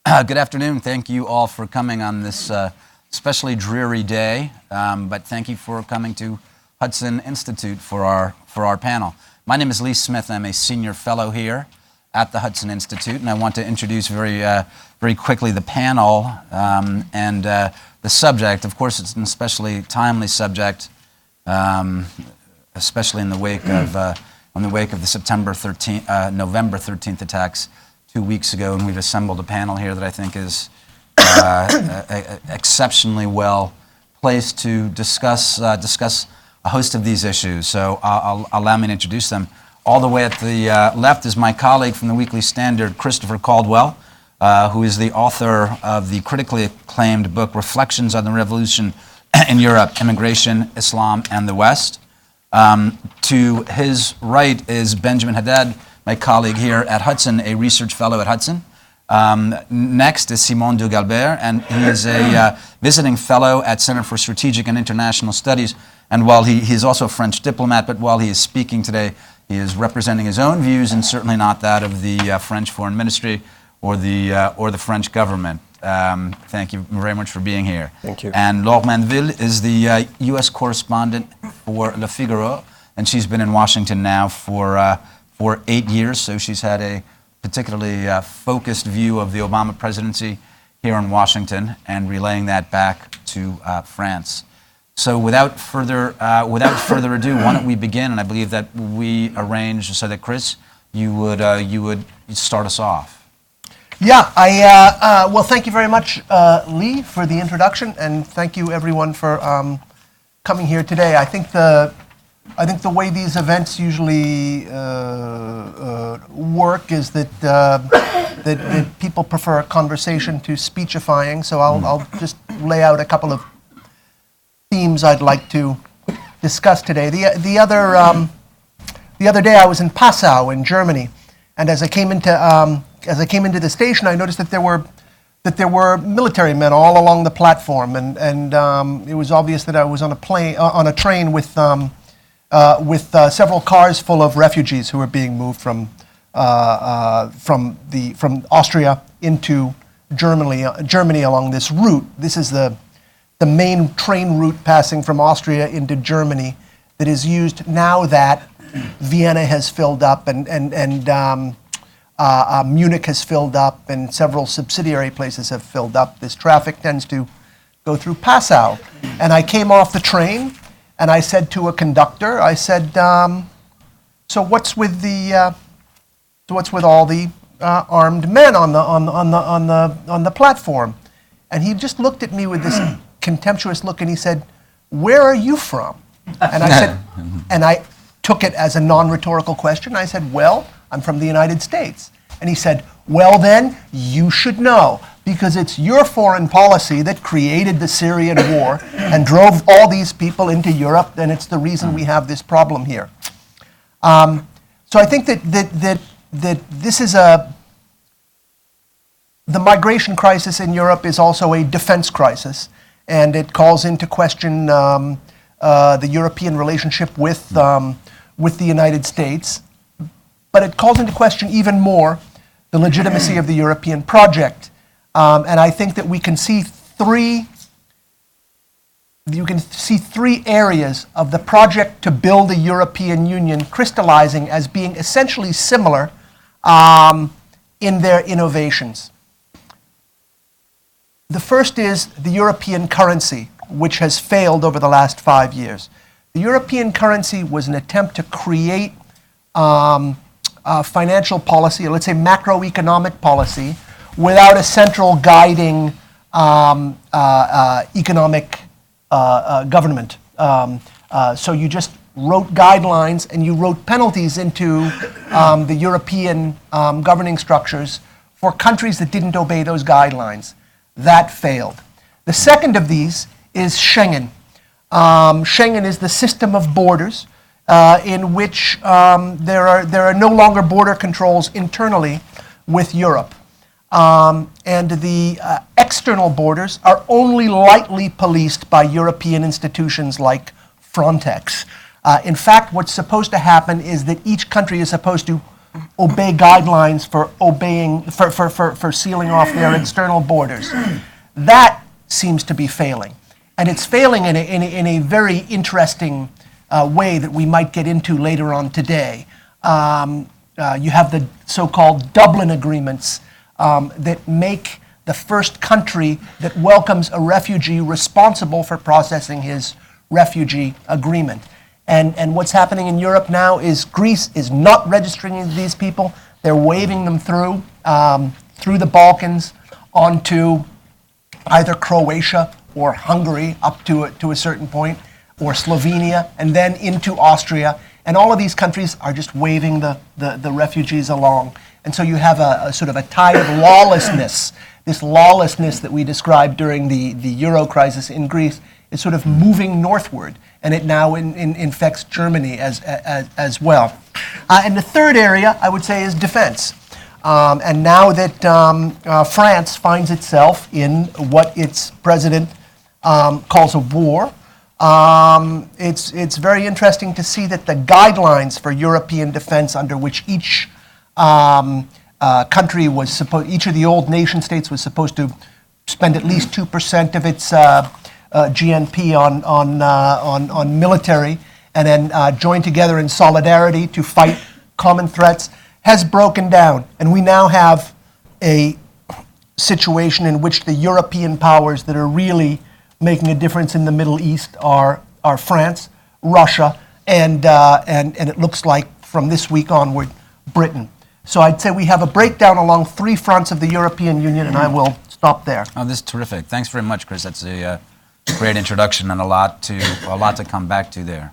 Good afternoon. Thank you all for coming on this especially dreary day, but thank you for coming to Hudson Institute for our panel. My name is Lee Smith. I'm a senior fellow here at the Hudson Institute, and I want to introduce very quickly the panel and the subject. Of course, it's an especially timely subject, especially in the wake of the November 13th attacks 2 weeks ago, and we've assembled a panel here that I think is exceptionally well placed to discuss a host of these issues. So allow me to introduce them. All the way at the left is my colleague from the Weekly Standard, Christopher Caldwell, who is the author of the critically acclaimed book, Reflections on the Revolution in Europe, Immigration, Islam, and the West. To his right is Benjamin Haddad, my colleague here at Hudson, a research fellow at Hudson. Next is Simon de Galbert, and he is a visiting fellow at Center for Strategic and International Studies. And while he's also a French diplomat, but while he is speaking today, he is representing his own views and certainly not that of the French Foreign Ministry or the French government. Thank you very much for being here. Thank you. And Laure Mandeville is the U.S. correspondent for Le Figaro, and she's been in Washington now for 8 years, so she's had a particularly focused view of the Obama presidency here in Washington and relaying that back to France. So without further ado, why don't we begin? And I believe that we arranged so that Chris, you would start us off. Yeah, well, thank you very much, Lee, for the introduction, and thank you everyone for coming here today. I think the way these events usually work is that people prefer a conversation to speechifying. So I'll just lay out a couple of themes I'd like to discuss today. The other day I was in Passau in Germany, and as I came into the station, I noticed that there were military men all along the platform, and it was obvious that I was on a train with several cars full of refugees who were being moved from Austria into Germany along this route. This is the main train route passing from Austria into Germany that is used now that Vienna has filled up and Munich has filled up and several subsidiary places have filled up. This traffic tends to go through Passau. And I came off the train and I said to a conductor, I said, so what's with all the armed men on the platform? And he just looked at me with this contemptuous look and he said, "Where are you from?" And I said, and I took it as a non-rhetorical question. I said, "Well, I'm from the United States." And he said, "Well then, you should know, because it's your foreign policy that created the Syrian war and drove all these people into Europe, and it's the reason we have this problem here." So I think that this is the migration crisis in Europe is also a defense crisis, and it calls into question the European relationship with the United States. But it calls into question even more the legitimacy of the European project. And I think that we can see three areas of the project to build a European Union crystallizing as being essentially similar in their innovations. The first is the European currency, which has failed over the last 5 years. The European currency was an attempt to create financial policy, or let's say macroeconomic policy, without a central guiding economic government. So you just wrote guidelines and you wrote penalties into the European governing structures for countries that didn't obey those guidelines. That failed. The second of these is Schengen. Schengen is the system of borders in which there are no longer border controls internally with Europe. And the external borders are only lightly policed by European institutions like Frontex. In fact, what's supposed to happen is that each country is supposed to obey guidelines for sealing off their external borders. That seems to be failing. And it's failing in a very interesting way that we might get into later on today. You have the so-called Dublin agreements that make the first country that welcomes a refugee responsible for processing his refugee agreement. And what's happening in Europe now is Greece is not registering these people. They're waving them through the Balkans onto either Croatia or Hungary up to a certain point, or Slovenia, and then into Austria. And all of these countries are just waving the refugees along. And so you have a sort of a tide of lawlessness. This lawlessness that we described during the Euro crisis in Greece is sort of moving northward, and it now infects Germany as well. And the third area, I would say, is defense. And now that France finds itself in what its president calls a war, it's very interesting to see that the guidelines for European defense, under which each country was supposed, each of the old nation states was supposed to spend at least 2% of its GNP on military, and then join together in solidarity to fight common threats, has broken down. And we now have a situation in which the European powers that are really making a difference in the Middle East are France, Russia, and it looks like from this week onward, Britain. So I'd say we have a breakdown along three fronts of the European Union, and I will stop there. Oh, this is terrific. Thanks very much, Chris. That's a great introduction and a lot to come back to there.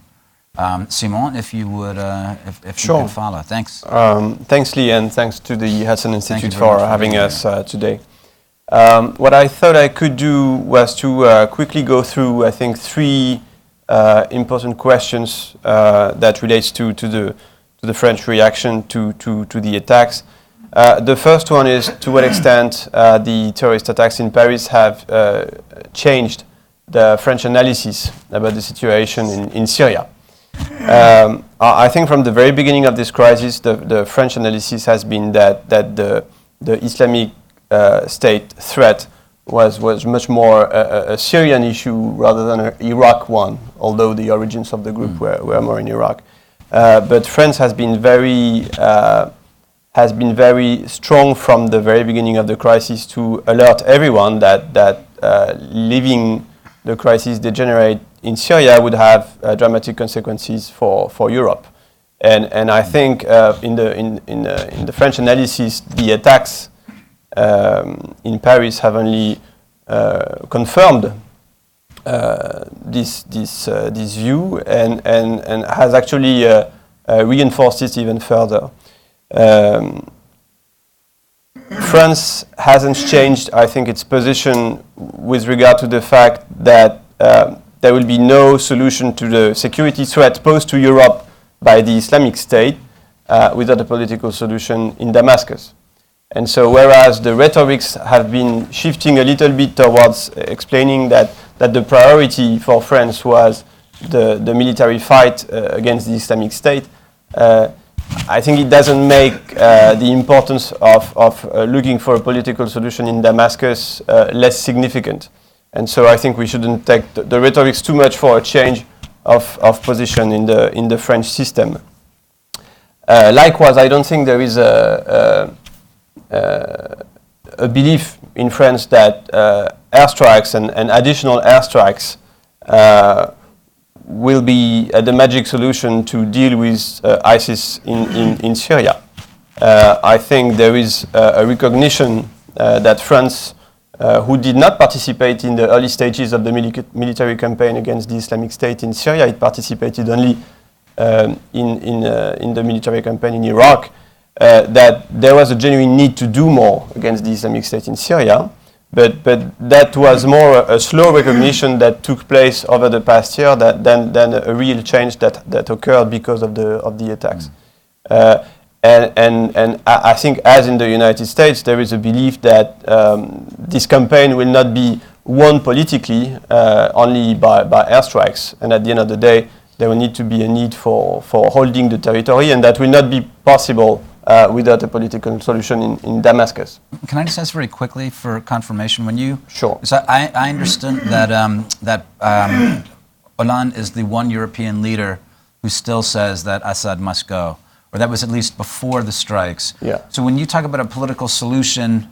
Simon, if you would, if Sure. you could follow. Thanks. Thanks, Lee, and thanks to the Hudson Institute very for much for having being us today. What I thought I could do was to quickly go through, I think, three important questions that relates to the French reaction to the attacks. The first one is, to what extent the terrorist attacks in Paris have changed the French analysis about the situation in Syria. I think from the very beginning of this crisis, the French analysis has been that the Islamic State threat was much more a Syrian issue rather than an Iraq one, although the origins of the group were more in Iraq. But France has been very strong from the very beginning of the crisis to alert everyone that leaving the crisis degenerate in Syria would have dramatic consequences for Europe. And I think in the French analysis, the attacks in Paris have only confirmed this view and has actually reinforced it even further. France hasn't changed, I think, its position with regard to the fact that there will be no solution to the security threat posed to Europe by the Islamic State without a political solution in Damascus. And so whereas the rhetorics have been shifting a little bit towards explaining that the priority for France was the military fight against the Islamic State, I think it doesn't make the importance of looking for a political solution in Damascus less significant. And so I think we shouldn't take the rhetorics too much for a change of position in the French system. Likewise, I don't think there is a belief in France that airstrikes and additional airstrikes will be the magic solution to deal with ISIS in Syria. I think there is a recognition that France, who did not participate in the early stages of the military campaign against the Islamic State in Syria, it participated only in the military campaign in Iraq, that there was a genuine need to do more against the Islamic State in Syria, but that was more a slow recognition that took place over the past year than a real change that occurred because of the attacks. And I think, as in the United States, there is a belief that this campaign will not be won politically only by airstrikes, and at the end of the day, there will need to be a need for holding the territory, and that will not be possible without a political solution in Damascus. Can I just ask very quickly for confirmation? When you Sure. So I understand that Hollande is the one European leader who still says that Assad must go, or that was at least before the strikes. Yeah. So when you talk about a political solution,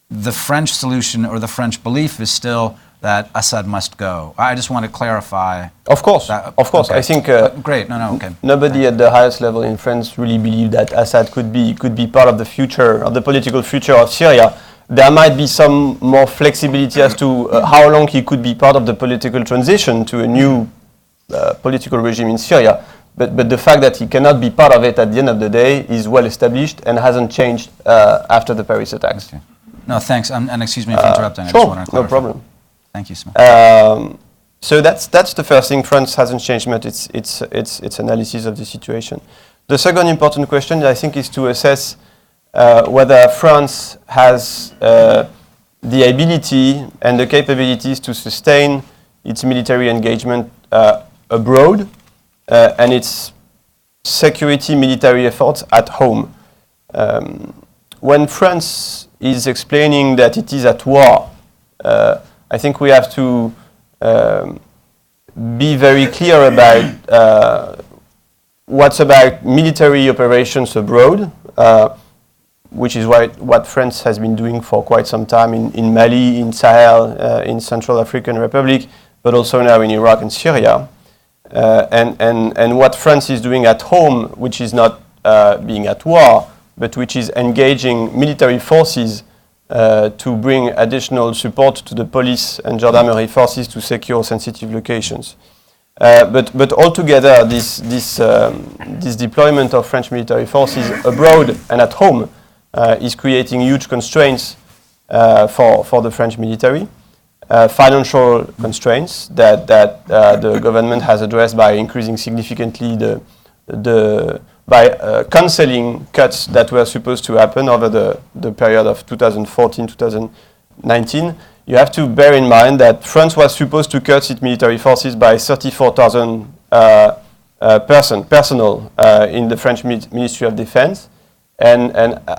the French solution or the French belief is still that Assad must go. I just want to clarify. Of course, that. Okay. I think great. No, okay. Nobody at the highest level in France really believed that Assad could be part of the future, of the political future of Syria. There might be some more flexibility as to how long he could be part of the political transition to a new political regime in Syria. But the fact that he cannot be part of it at the end of the day is well established and hasn't changed after the Paris attacks. Okay. No, thanks. And excuse me for interrupting. I Sure, just want to clarify. no problem. Thank you, Samantha. So that's the first thing. France hasn't changed much its analysis of the situation. The second important question, I think, is to assess whether France has the ability and the capabilities to sustain its military engagement abroad and its security military efforts at home. When France is explaining that it is at war, I think we have to be very clear about what's about military operations abroad, which is what France has been doing for quite some time in Mali, in Sahel, in Central African Republic, but also now in Iraq and Syria. And what France is doing at home, which is not being at war, but which is engaging military forces to bring additional support to the police and gendarmerie forces to secure sensitive locations. But altogether, this deployment of French military forces abroad and at home is creating huge constraints for the French military. Financial constraints that the government has addressed by increasing significantly by cancelling cuts that were supposed to happen over the period of 2014-2019. You have to bear in mind that France was supposed to cut its military forces by 34,000 personnel in the French Ministry of Defense. And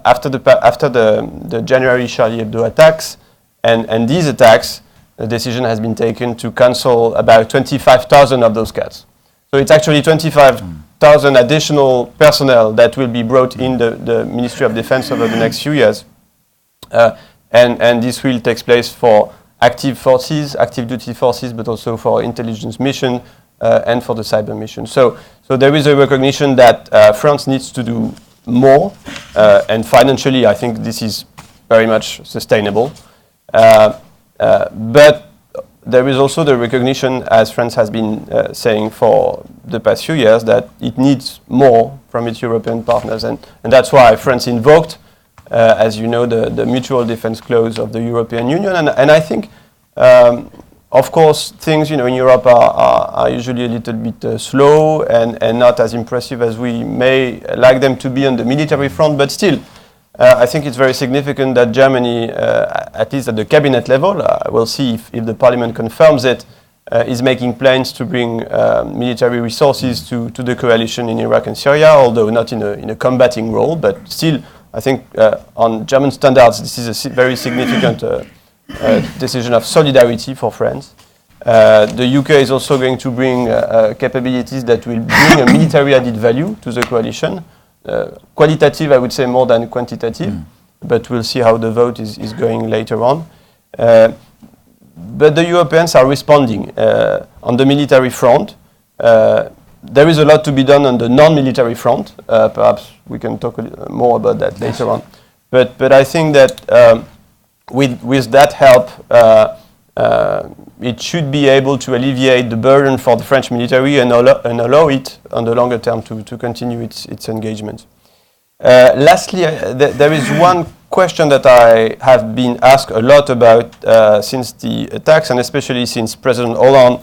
after the January Charlie Hebdo attacks and these attacks, the decision has been taken to cancel about 25,000 of those cuts. So it's actually 25,000 additional personnel that will be brought in the Ministry of Defense over the next few years. And this will take place for active forces, active duty forces, but also for intelligence mission and for the cyber mission. So there is a recognition that France needs to do more, and financially I think this is very much sustainable. But there is also the recognition, as France has been saying for the past few years, that it needs more from its European partners. And that's why France invoked, as you know, the mutual defense clause of the European Union. And I think, of course, things in Europe are usually a little bit slow and not as impressive as we may like them to be on the military front, but still, I think it's very significant that Germany, at least at the cabinet level, we'll see if the parliament confirms it, is making plans to bring military resources to the coalition in Iraq and Syria, although not in a combating role, but still, I think on German standards, this is a very significant decision of solidarity for France. The UK is also going to bring capabilities that will bring a military added value to the coalition. Qualitative, I would say, more than quantitative, but we'll see how the vote is going later on. But the Europeans are responding on the military front. There is a lot to be done on the non-military front. Perhaps we can talk more about that later on. But I think that with that help, it should be able to alleviate the burden for the French military and allow it on the longer term to continue its engagement. Lastly, there is one question that I have been asked a lot about since the attacks, and especially since President Hollande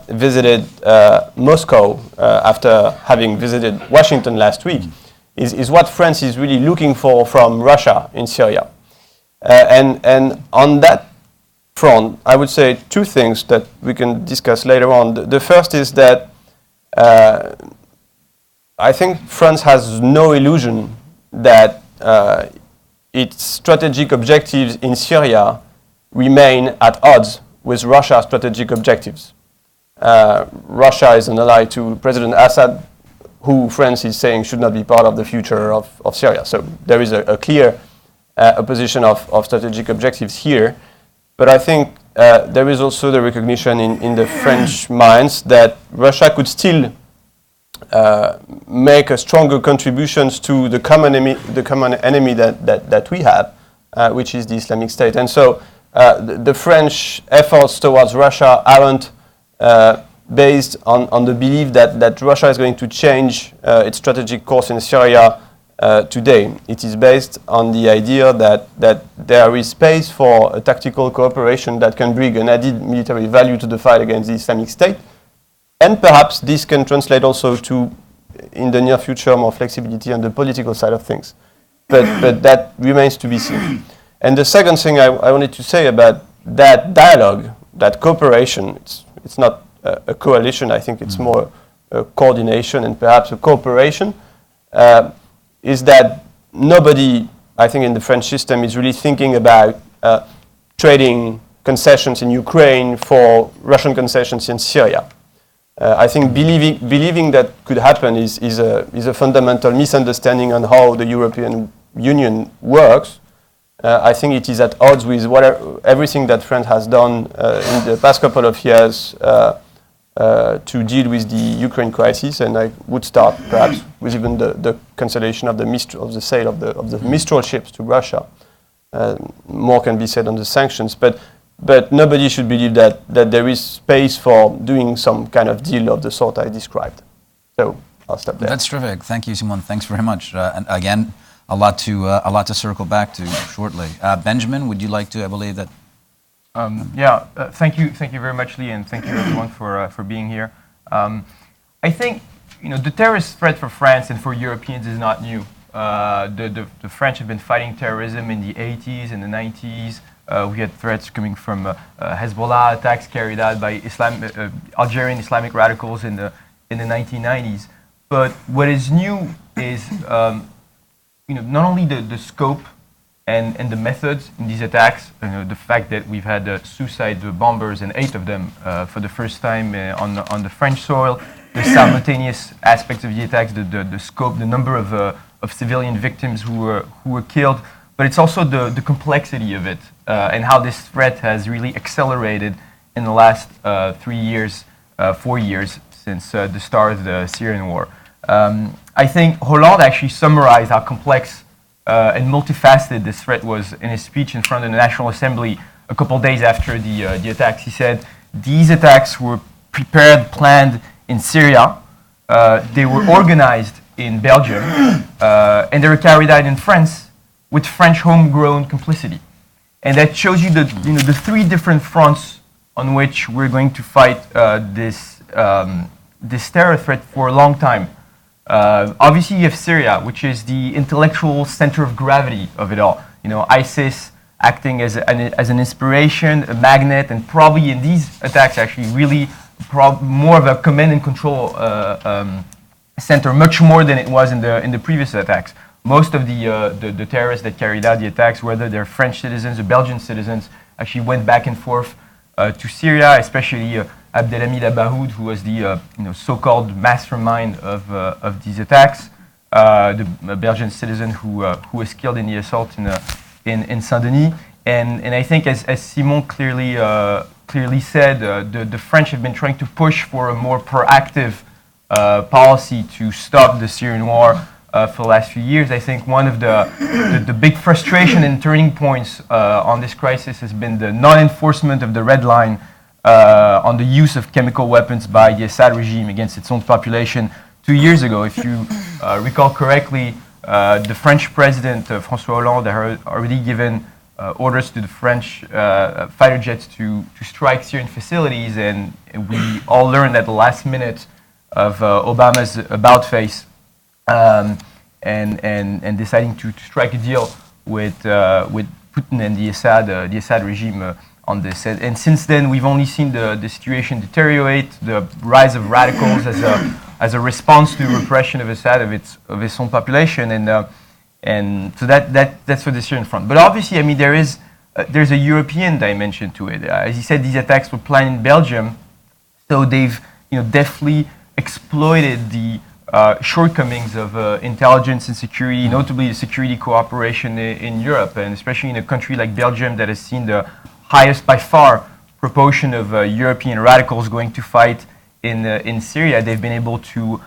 visited Moscow after having visited Washington last week, is what France is really looking for from Russia in Syria. And on that front, I would say two things that we can discuss later on. The first is that I think France has no illusion that its strategic objectives in Syria remain at odds with Russia's strategic objectives. Russia is an ally to President Assad, who France is saying should not be part of the future of Syria. So there is a clear opposition of strategic objectives here. But I think there is also the recognition in the French minds that Russia could still make a stronger contributions to the common enemy that we have, which is the Islamic State. And so the French efforts towards Russia aren't based on the belief that Russia is going to change its strategic course in Syria today. It is based on the idea that there is space for a tactical cooperation that can bring an added military value to the fight against the Islamic State. And perhaps this can translate also to, in the near future, more flexibility on the political side of things. But that remains to be seen. And the second thing I wanted to say about that dialogue, that cooperation, it's not a coalition, I think it's more a coordination and perhaps a cooperation, is that nobody, I think in the French system, is really thinking about trading concessions in Ukraine for Russian concessions in Syria. I think believing that could happen is a fundamental misunderstanding on how the European Union works. I think it is at odds with everything that France has done in the past couple of years to deal with the Ukraine crisis, and I would start perhaps with even the cancellation of the sale of the Mistral ships to Russia. More can be said on the sanctions, but nobody should believe that there is space for doing some kind of deal of the sort I described. So I'll stop there. That's terrific. Thank you, Simon. Thanks very much. And again, a lot to circle back to shortly. Benjamin, would you like to? I believe that. Thank you very much, Lee, and thank you everyone for being here. I think the terrorist threat for France and for Europeans is not new. The French have been fighting terrorism in the 80s and the 90s. We had threats coming from Hezbollah attacks carried out by Algerian Islamic radicals in the 1990s. But what is new is not only the scope and the methods in these attacks, the fact that we've had suicide bombers and 8 of them for the first time on the French soil, the simultaneous aspects of the attacks, the scope, the number of civilian victims who were killed, but it's also the complexity of it and how this threat has really accelerated in the last 4 years since the start of the Syrian war. I think Hollande actually summarized how complex and multifaceted this threat was in his speech in front of the National Assembly a couple days after the attacks. He said, these attacks were prepared, planned in Syria, they were organized in Belgium, and they were carried out in France with French homegrown complicity. And that shows you the 3 different fronts on which we're going to fight this terror threat for a long time. Obviously, you have Syria, which is the intellectual center of gravity of it all. ISIS acting as an inspiration, a magnet, and probably in these attacks actually really more of a command and control center, much more than it was in the previous attacks. Most of the terrorists that carried out the attacks, whether they're French citizens or Belgian citizens, actually went back and forth to Syria, especially Abdelhamid Abaoud, who was the so-called mastermind of these attacks, the Belgian citizen who was killed in the assault in Saint-Denis. And I think, as Simon clearly said, the French have been trying to push for a more proactive policy to stop the Syrian war for the last few years. I think one of the big frustration and turning points on this crisis has been the non-enforcement of the red line on the use of chemical weapons by the Assad regime against its own population 2 years ago. If you recall correctly, the French president, François Hollande, had already given orders to the French fighter jets to strike Syrian facilities, and we all learned at the last minute of Obama's about-face and deciding to strike a deal with Putin and the Assad regime on this. And since then, we've only seen the situation deteriorate, the rise of radicals as a response to repression of Assad of its own population. And so that's for the Syrian front. But obviously, I mean, there's a European dimension to it. As you said, these attacks were planned in Belgium, so they've deftly exploited the shortcomings of intelligence and security, notably the security cooperation in Europe, and especially in a country like Belgium that has seen the highest by far proportion of European radicals going to fight in Syria. They've been able to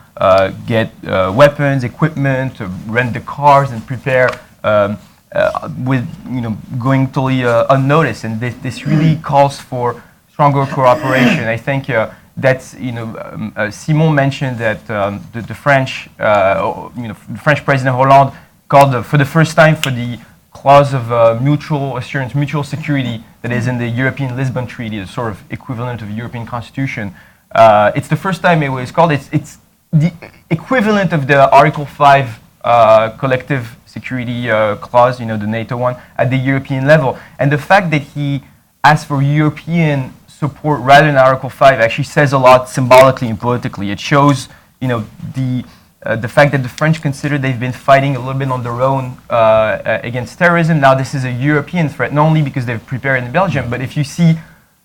get weapons, equipment, rent the cars, and prepare with going totally unnoticed. And this really calls for stronger cooperation. I think that's Simon mentioned that the French French President Hollande called for the first time for the clause of mutual assurance, mutual security that is in the European Lisbon Treaty, the sort of equivalent of the European Constitution. It's the first time it was called. It's the equivalent of the Article 5 collective security clause, the NATO one, at the European level. And the fact that he asked for European support rather than Article 5 actually says a lot symbolically and politically. It shows, the fact that the French consider they've been fighting a little bit on their own against terrorism. Now this is a European threat, not only because they've prepared in Belgium, but if you see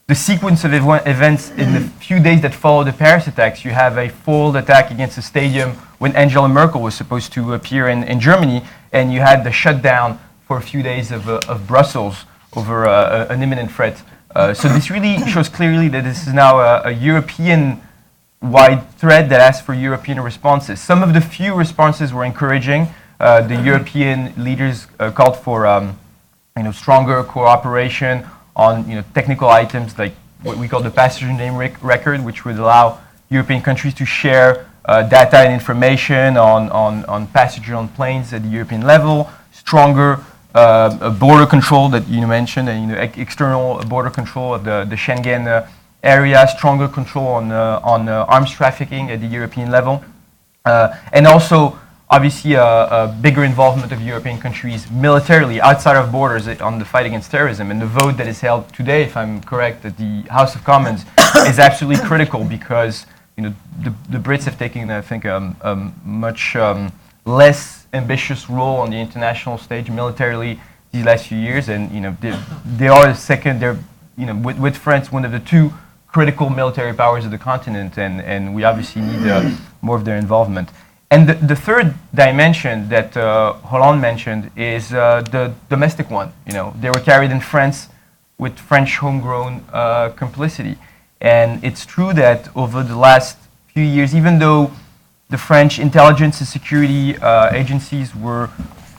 the sequence of events in the few days that follow the Paris attacks, you have a foiled attack against a stadium when Angela Merkel was supposed to appear in Germany, and you had the shutdown for a few days of Brussels over an imminent threat. So this really shows clearly that this is now a European-wide threat that asks for European responses. Some of the few responses were encouraging. The European leaders called for stronger cooperation on technical items like what we call the passenger name record, which would allow European countries to share data and information on passengers on planes at the European level, stronger border control that you mentioned, and external border control of the Schengen area, stronger control on arms trafficking at the European level, and also obviously a bigger involvement of European countries militarily outside of borders on the fight against terrorism. And the vote that is held today, if I'm correct, at the House of Commons is absolutely critical because the Brits have taken, I think, a much less ambitious role on the international stage militarily these last few years, and they are the second. They're with France one of the two critical military powers of the continent, and we obviously need more of their involvement. And the third dimension that Hollande mentioned is the domestic one. They were carried in France with French homegrown complicity. And it's true that over the last few years, even though the French intelligence and security agencies were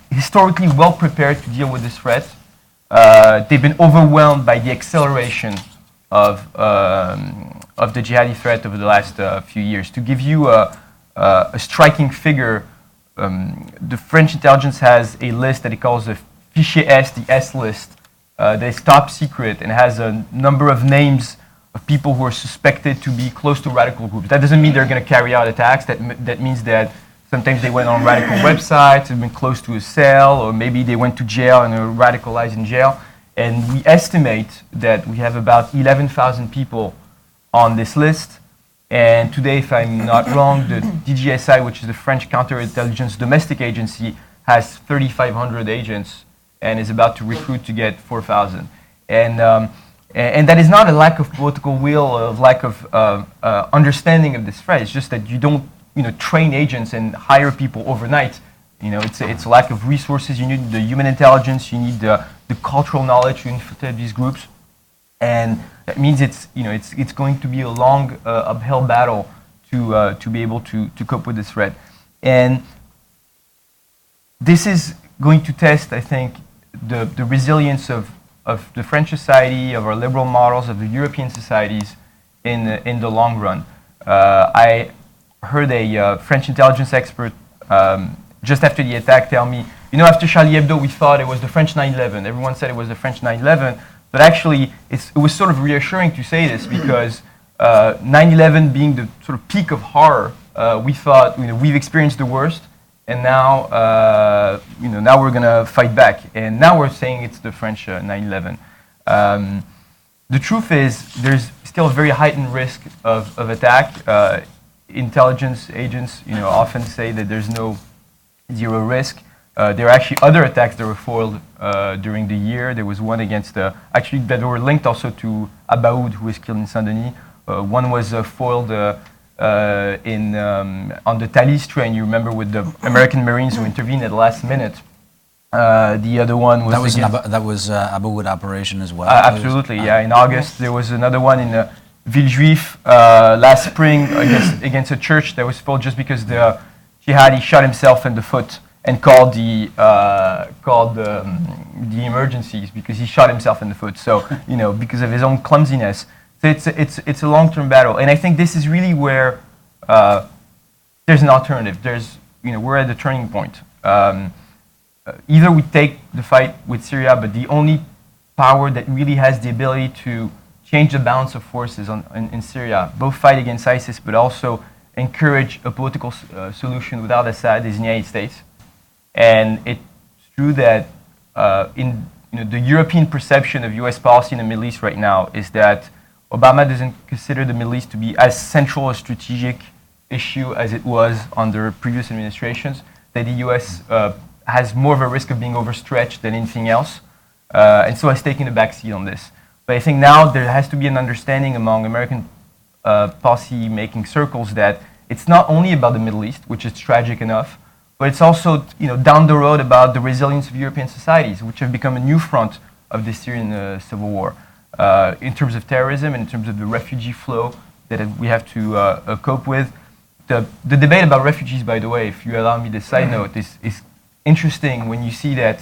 historically well prepared to deal with this threat, they've been overwhelmed by the acceleration of the jihadi threat over the last few years. To give you a striking figure, the French intelligence has a list that it calls the Fichier S, the S list, that is top secret and has a number of names of people who are suspected to be close to radical groups. That doesn't mean they're going to carry out attacks. That means that sometimes they went on radical websites, have been close to a cell, or maybe they went to jail and are radicalized in jail. And we estimate that we have about 11,000 people on this list. And today, if I'm not wrong, the DGSI, which is the French counterintelligence domestic agency, has 3,500 agents and is about to recruit to get 4,000. And that is not a lack of political will or lack of understanding of this threat. It's just that you don't train agents and hire people overnight. It's a lack of resources. You need the human intelligence. You need the cultural knowledge to infiltrate these groups. And that means it's going to be a long uphill battle to be able to cope with this threat. And this is going to test, I think, the resilience of the French society, of our liberal models, of the European societies in the long run. I heard a French intelligence expert just after the attack tell me, after Charlie Hebdo, we thought it was the French 9/11. Everyone said it was the French 9/11. But actually, it was sort of reassuring to say this because 9/11 being the sort of peak of horror, we thought we've experienced the worst, and now now we're gonna fight back. And now we're saying it's the French 9/11. The truth is, there's still a very heightened risk of attack. Intelligence agents, often say that there's no zero risk. There are actually other attacks that were foiled during the year. There was one against, actually that were linked also to Abaoud, who was killed in Saint-Denis. One was foiled on the Thalys train, you remember, with the American Marines who intervened at the last minute. The other one was that was Abaoud operation as well. Absolutely, yeah. In August, there was another one in Villejuif last spring against a church that was foiled just because the jihadi shot himself in the foot and called the emergencies because he shot himself in the foot. So because of his own clumsiness. So it's a long-term battle, and I think this is really where there's an alternative. We're at the turning point. Either we take the fight with Syria, but the only power that really has the ability to change the balance of forces in Syria, both fight against ISIS, but also encourage a political solution without Assad, is the United States. And it's true that the European perception of U.S. policy in the Middle East right now is that Obama doesn't consider the Middle East to be as central a strategic issue as it was under previous administrations, that the U.S. Has more of a risk of being overstretched than anything else, and so has taken a backseat on this. But I think now there has to be an understanding among American policy-making circles that it's not only about the Middle East, which is tragic enough, but it's also down the road about the resilience of European societies, which have become a new front of the Syrian civil war, in terms of terrorism and in terms of the refugee flow that we have to cope with. The debate about refugees, by the way, if you allow me this side note, is interesting when you see that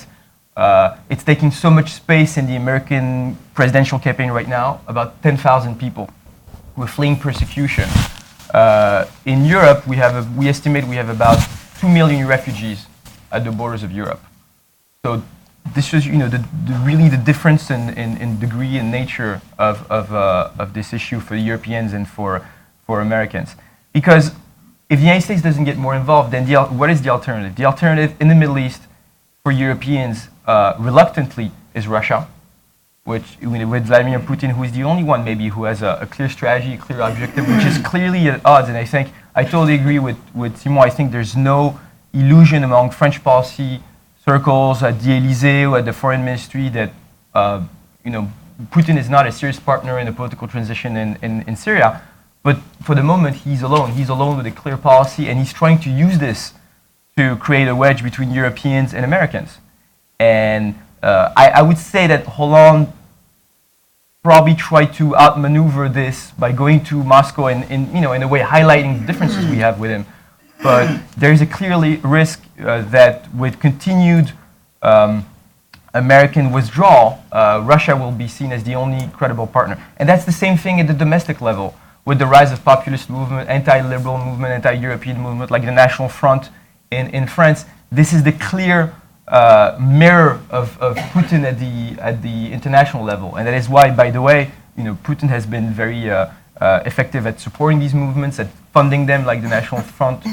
it's taking so much space in the American presidential campaign right now. About 10,000 people who are fleeing persecution. In Europe, we estimate we have about 2 million refugees at the borders of Europe. So this is, really the difference in degree and nature of this issue for the Europeans and for Americans. Because if the United States doesn't get more involved, then what is the alternative? The alternative in the Middle East for Europeans, reluctantly, is Russia, which with Vladimir Putin, who is the only one maybe who has a clear strategy, a clear objective, which is clearly at odds. And I think I totally agree with Simon. I think there's no illusion among French policy circles at the Élysée or at the foreign ministry that Putin is not a serious partner in the political transition in Syria. But for the moment, he's alone. He's alone with a clear policy, and he's trying to use this to create a wedge between Europeans and Americans. And I would say that Hollande probably tried to outmaneuver this by going to Moscow and in a way highlighting the differences we have with him. But there is a clear risk that with continued American withdrawal, Russia will be seen as the only credible partner. And that's the same thing at the domestic level, with the rise of populist movement, anti-liberal movement, anti-European movement, like the National Front in France. This is the clear mirror of Putin at the international level. And that is why, by the way, Putin has been very effective at supporting these movements, at funding them, like the National Front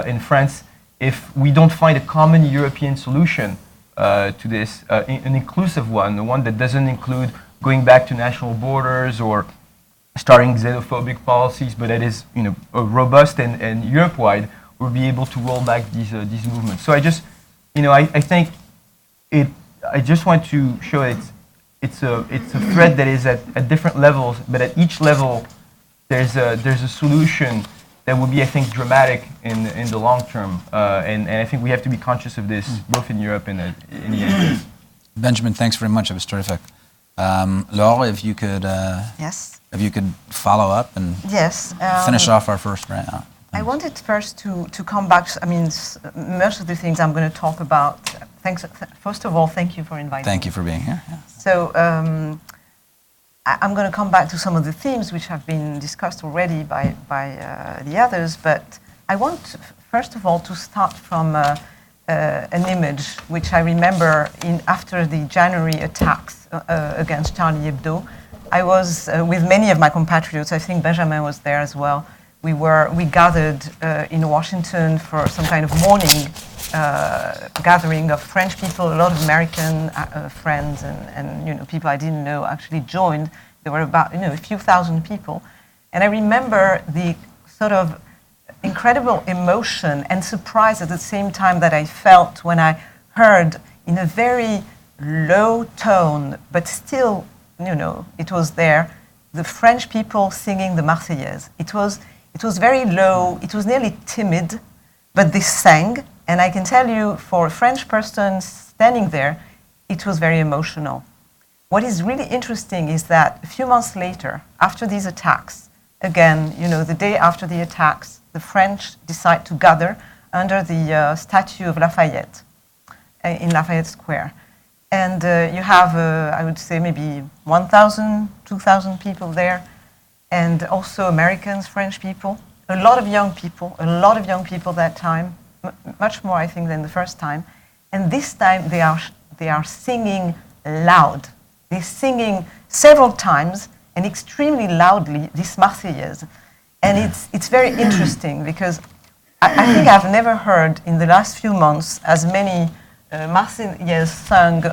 in France. If we don't find a common European solution to this, an inclusive one that doesn't include going back to national borders or starting xenophobic policies, but that is robust and Europe-wide, we'll be able to roll back these movements. So I just, I think I just want to show it's a threat that is at different levels, but at each level there's a solution that would be, I think, dramatic in the long term, and I think we have to be conscious of this both in Europe and in the United States. Benjamin, thanks very much. It was terrific. Laure, if you could. Yes. If you could follow up and finish off our first round. I wanted first to come back. I mean, most of the things I'm going to talk about. First of all, thank you for inviting me. Thank you for being here. Yeah. So I'm going to come back to some of the themes which have been discussed already by the others. But I want, first of all, to start from an image which I remember after the January attacks against Charlie Hebdo. I was with many of my compatriots. I think Benjamin was there as well. We gathered in Washington for some kind of morning gathering of French people. A lot of American friends and people I didn't know actually joined. There were about a few thousand people, and I remember the sort of incredible emotion and surprise at the same time that I felt when I heard in a very low tone, but still, it was there, the French people singing the Marseillaise. It was very low, it was nearly timid, but they sang, and I can tell you, for a French person standing there, it was very emotional. What is really interesting is that a few months later, after these attacks, again, the day after the attacks, the French decide to gather under the statue of Lafayette in Lafayette Square. And you have, I would say, maybe 1,000, 2,000 people there, and also Americans, French people, a lot of young people that time, much more, I think, than the first time. And this time they are singing loud. They're singing several times and extremely loudly this Marseillaise. And it's very interesting because I think I've never heard in the last few months as many Marseillaise sung,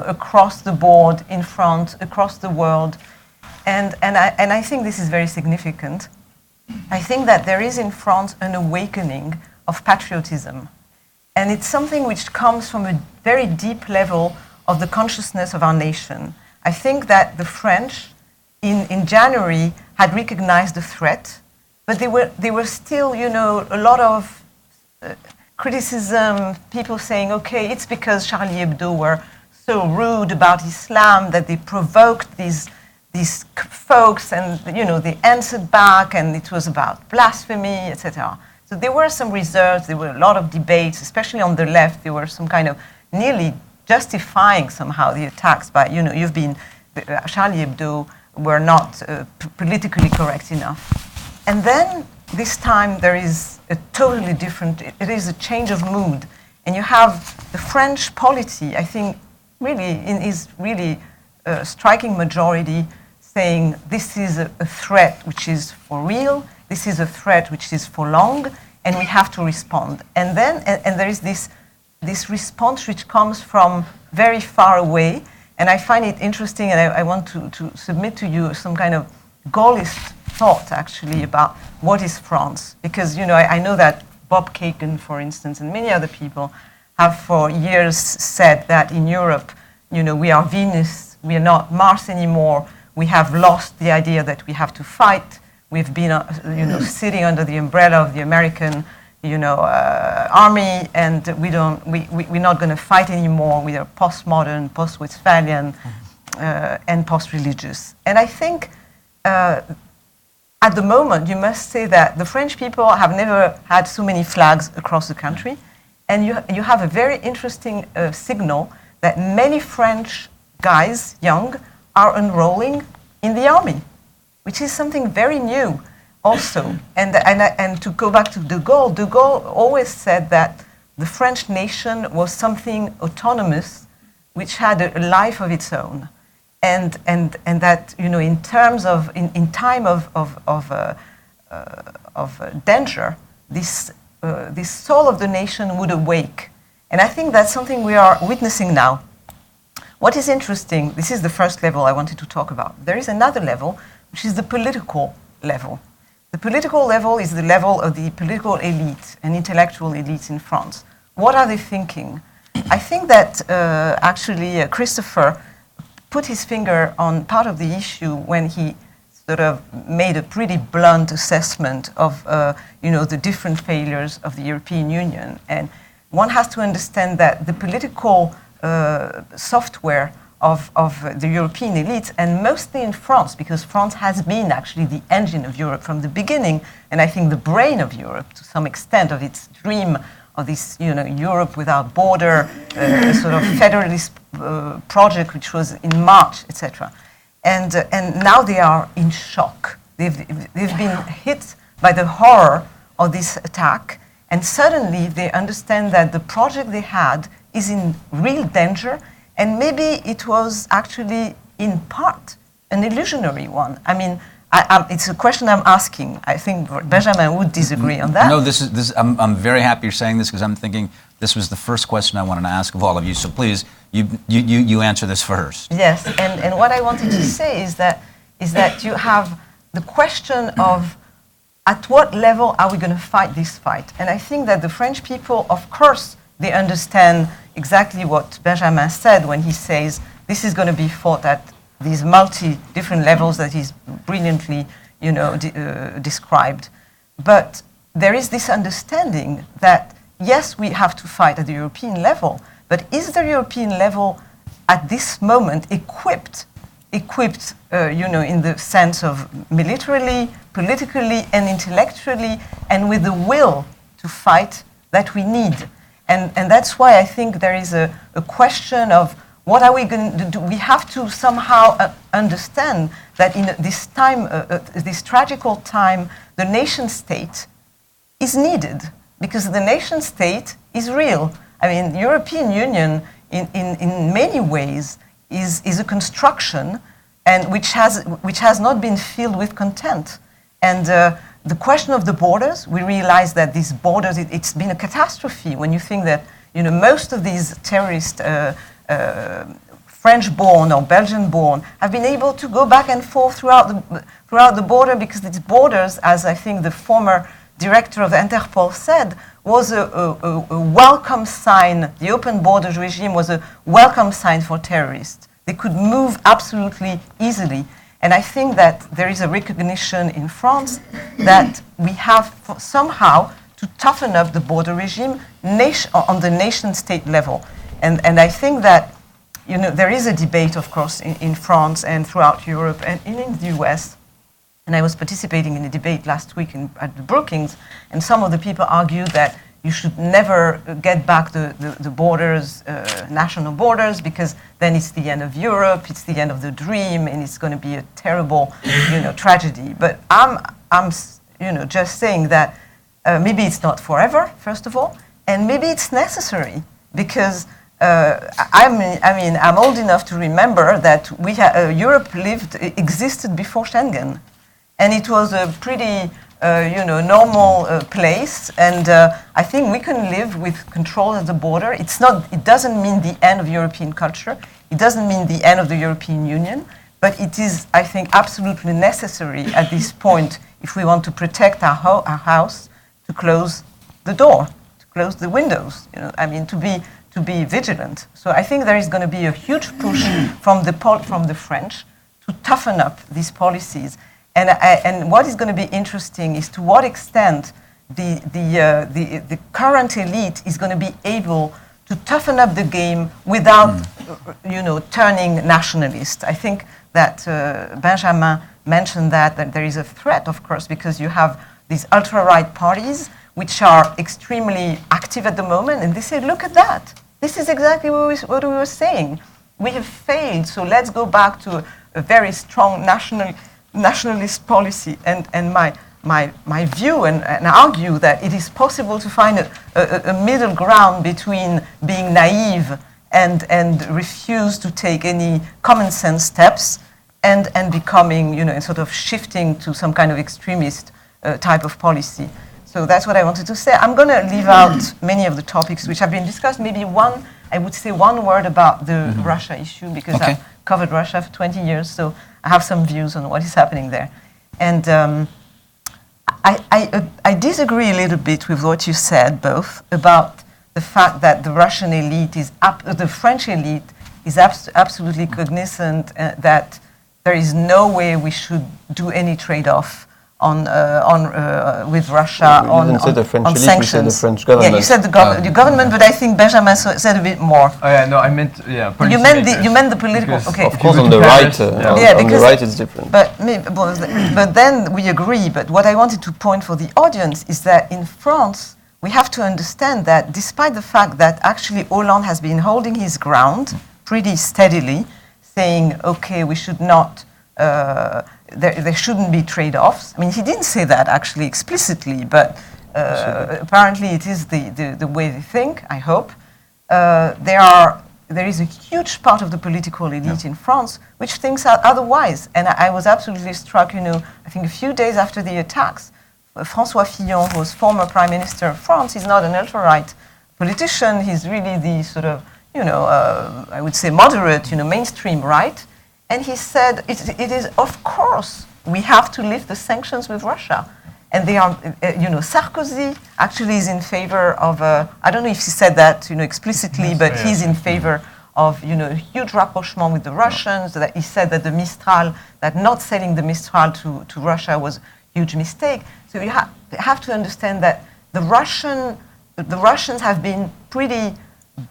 across the board, in France, across the world. And I think this is very significant. I think that there is in France an awakening of patriotism. And it's something which comes from a very deep level of the consciousness of our nation. I think that the French, in January, had recognized the threat, but they were still, a lot of criticism, people saying, okay, it's because Charlie Hebdo were so rude about Islam that they provoked these folks, and they answered back, and it was about blasphemy, etc. So there were some reserves, there were a lot of debates, especially on the left. There were some kind of nearly justifying somehow the attacks by, Charlie Hebdo were not politically correct enough. And then this time there is a totally different, it is a change of mood. And you have the French polity, I think, is really a striking majority saying this is a threat which is for real, this is a threat which is for long, and we have to respond. And then and there is this response which comes from very far away, and I find it interesting, and I want to submit to you some kind of Gaullist thought, actually, about what is France. Because, I know that Bob Kagan, for instance, and many other people have for years said that in Europe, we are Venus, we are not Mars anymore, we have lost the idea that we have to fight, we've been, sitting under the umbrella of the American, army, and we're not going to fight anymore. We are postmodern, post-Westphalian, and post-religious. And I think at the moment, you must say that the French people have never had so many flags across the country, and you have a very interesting signal that many French guys, young, are enrolling in the army, which is something very new also. And to go back to De Gaulle always said that the French nation was something autonomous, which had a life of its own. And that, in terms of, in time of danger, this soul of the nation would awake. And I think that's something we are witnessing now. What is interesting, this is the first level I wanted to talk about. There is another level, which is the political level. The political level is the level of the political elite and intellectual elites in France. What are they thinking? I think that actually Christopher put his finger on part of the issue when he sort of made a pretty blunt assessment of the different failures of the European Union. And one has to understand that the political software of the European elites, and mostly in France, because France has been actually the engine of Europe from the beginning, and I think the brain of Europe to some extent, of its dream of this Europe without border, a sort of federalist project which was in March, etc. And now they are in shock. They've been hit by the horror of this attack, and suddenly they understand that the project they had is in real danger, and maybe it was actually in part an illusionary one. I mean, it's a question I'm asking. I think Benjamin would disagree on that. No, I'm very happy you're saying this, because I'm thinking this was the first question I wanted to ask of all of you. So please, you answer this first. Yes, and what I wanted to say is that you have the question of at what level are we going to fight this fight? And I think that the French people, of course, they understand exactly what Benjamin said when he says this is going to be fought at these different levels that he's brilliantly, described. But there is this understanding that, yes, we have to fight at the European level, but is the European level at this moment equipped, in the sense of militarily, politically, and intellectually, and with the will to fight that we need? And that's why I think there is a question of what are we going to do? We have to somehow understand that in this time, this tragical time, the nation state is needed, because the nation state is real. I mean, the European Union, in many ways, is a construction, and which has not been filled with content. And the question of the borders, we realize that these borders, it's been a catastrophe when you think that most of these terrorists, French-born or Belgian-born, have been able to go back and forth throughout the border, because these borders, as I think the former director of Interpol said, was a welcome sign. The open borders regime was a welcome sign for terrorists. They could move absolutely easily. And I think that there is a recognition in France that we have somehow to toughen up the border regime on the nation-state level. And I think that there is a debate, of course, in France and throughout Europe and in the US. And I was participating in a debate last week at the Brookings, and some of the people argued that you should never get back the borders, national borders, because then it's the end of Europe, it's the end of the dream, and it's going to be a terrible, tragedy. But I'm just saying that maybe it's not forever, first of all, and maybe it's necessary, because I'm old enough to remember that Europe existed before Schengen, and it was a pretty normal place, and I think we can live with control at the border. It doesn't mean the end of European culture. It doesn't mean the end of the European Union, but it is, I think, absolutely necessary at this point, if we want to protect our house, to close the door, to close the windows. To be vigilant. So I think there is going to be a huge push from the French to toughen up these policies. And what is going to be interesting is to what extent the current elite is going to be able to toughen up the game without, turning nationalist. I think that Benjamin mentioned that there is a threat, of course, because you have these ultra-right parties which are extremely active at the moment, and they say, look at that. This is exactly what we were saying. We have failed, so let's go back to a very strong nationalist policy. And my view and argue that it is possible to find a middle ground between being naive and refuse to take any common sense steps and becoming, sort of shifting to some kind of extremist type of policy. So that's what I wanted to say. I'm going to leave out many of the topics which have been discussed. Maybe I would say one word about the Russia issue, because I've covered Russia for 20 years, so I have some views on what is happening there. And I disagree a little bit with what you said, both, about the fact that the Russian elite the French elite is absolutely cognizant that there is no way we should do any trade-off with Russia on sanctions. You said the French government. Yeah, you said the government, but I think Benjamin said a bit more. Oh yeah, no, I meant you meant the political. Because okay, of course, on the right, on the right it's different. But then we agree. But what I wanted to point for the audience is that in France, we have to understand that despite the fact that actually Hollande has been holding his ground pretty steadily, saying, okay, we should not. There shouldn't be trade-offs. I mean, he didn't say that actually explicitly, but apparently it is the way they think, I hope. There is a huge part of the political elite in France which thinks otherwise. And I was absolutely struck, I think a few days after the attacks, François Fillon, who was former Prime Minister of France, he's not an ultra-right politician. He's really the sort of, I would say moderate, mainstream right. And he said, it is, of course, we have to lift the sanctions with Russia. And they are, Sarkozy actually is in favor of, I don't know if he said that, explicitly, Yes, but yeah. he's in favor of, huge rapprochement with the Russians. That he said that the Mistral, that not selling the Mistral to Russia was a huge mistake. So you have to understand that the Russians have been pretty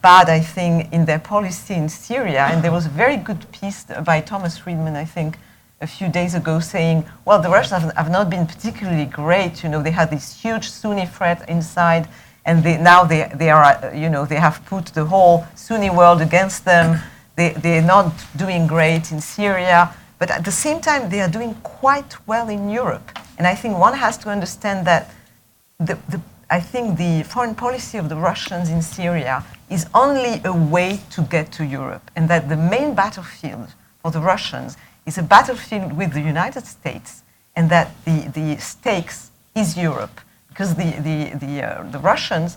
bad, I think, in their policy in Syria. And there was a very good piece by Thomas Friedman, I think, a few days ago saying, well, the Russians have not been particularly great. They had this huge Sunni threat inside, and they are, they have put the whole Sunni world against them. They're not doing great in Syria, but at the same time, they are doing quite well in Europe. And I think one has to understand that I think the foreign policy of the Russians in Syria is only a way to get to Europe, and that the main battlefield for the Russians is a battlefield with the United States, and that the stakes is Europe, because the Russians,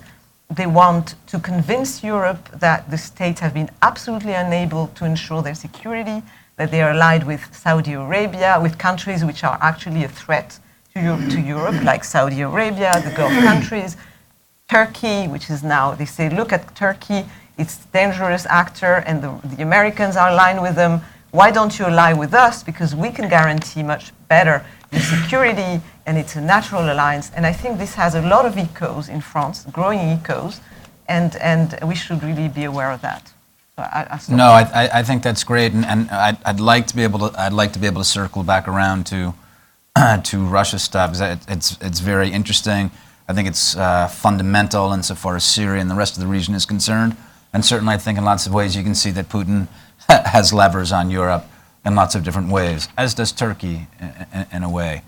they want to convince Europe that the states have been absolutely unable to ensure their security, that they are allied with Saudi Arabia, with countries which are actually a threat to Europe, like Saudi Arabia, the Gulf countries, Turkey, which is now, they say, look at Turkey, it's a dangerous actor, and the Americans are aligned with them. Why don't you ally with us? Because we can guarantee much better the security, and it's a natural alliance. And I think this has a lot of echoes in France, growing echoes, and we should really be aware of that. So No, I think that's great, and I'd like to be able to circle back around to Russia stuff. It's very interesting. I think it's fundamental insofar as Syria and the rest of the region is concerned, and certainly I think in lots of ways you can see that Putin has levers on Europe in lots of different ways, as does Turkey in a way.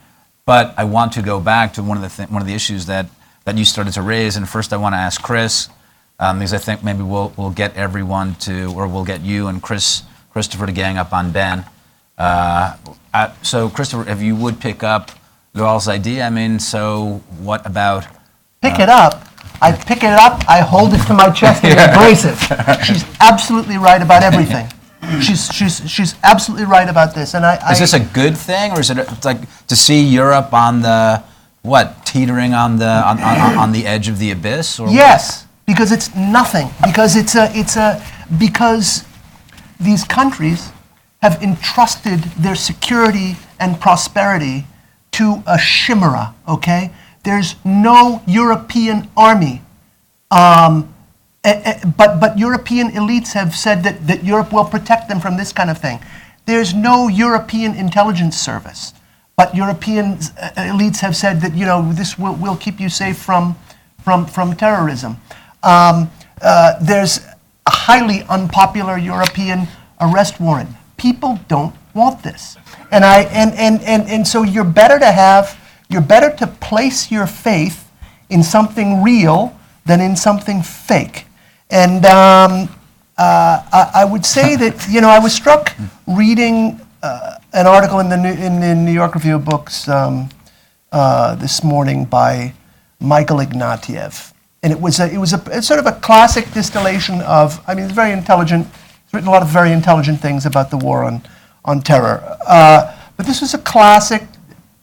But I want to go back to one of the issues that you started to raise, and first I want to ask Chris, because I think maybe we'll get everyone to, or we'll get you and Christopher to gang up on Ben. So Christopher, if you would pick up Laure's idea, I mean, so what about... Pick it up. I pick it up, I hold it to my chest and embrace it. She's absolutely right about everything. She's absolutely right about this. And is this a good thing, or is it like to see Europe on the teetering on the edge of the abyss? Or yes, because it's nothing. Because because these countries have entrusted their security and prosperity to a chimera. Okay, there's no European army. But European elites have said that Europe will protect them from this kind of thing. There's no European intelligence service, but European elites have said that this will keep you safe from terrorism. There's a highly unpopular European arrest warrant. People don't want this, and so you're better to place your faith in something real than in something fake. And I would say that I was struck reading an article in the New York Review of Books this morning by Michael Ignatieff, and it was a sort of a classic distillation of. I mean, it's very intelligent. He's written a lot of very intelligent things about the war on terror, but this was a classic,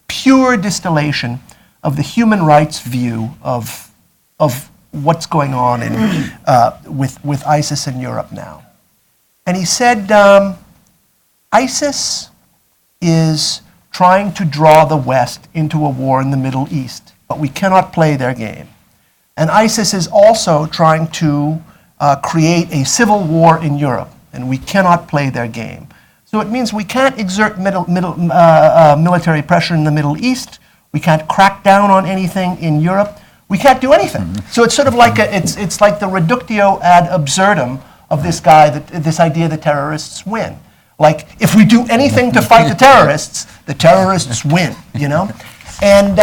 pure distillation of the human rights view of what's going on with ISIS in Europe now. And he said, ISIS is trying to draw the West into a war in the Middle East, but we cannot play their game. And ISIS is also trying to create a civil war in Europe, and we cannot play their game. So it means we can't exert military pressure in the Middle East, we can't crack down on anything in Europe, we can't do anything. So it's sort of like it's like the reductio ad absurdum of this guy, this idea that terrorists win. Like, if we do anything to fight the terrorists win, And,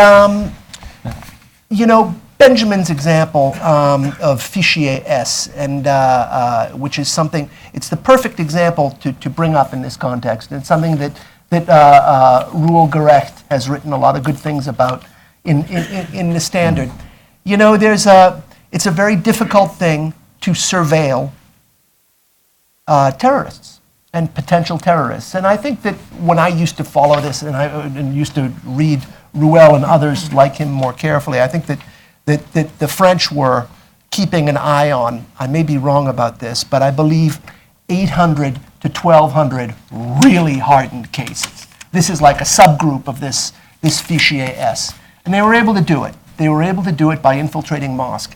Benjamin's example of fichier S, and which is something, it's the perfect example to bring up in this context. It's something that Roel Gerecht has written a lot of good things about in the Standard. It's a very difficult thing to surveil terrorists and potential terrorists. And I think that when I used to follow this and used to read Ruel and others like him more carefully. I think that the French were keeping an eye on, I may be wrong about this, but I believe 800 to 1,200 really hardened cases. This is like a subgroup of this fichier S. And they were able to do it. They were able to do it by infiltrating mosque.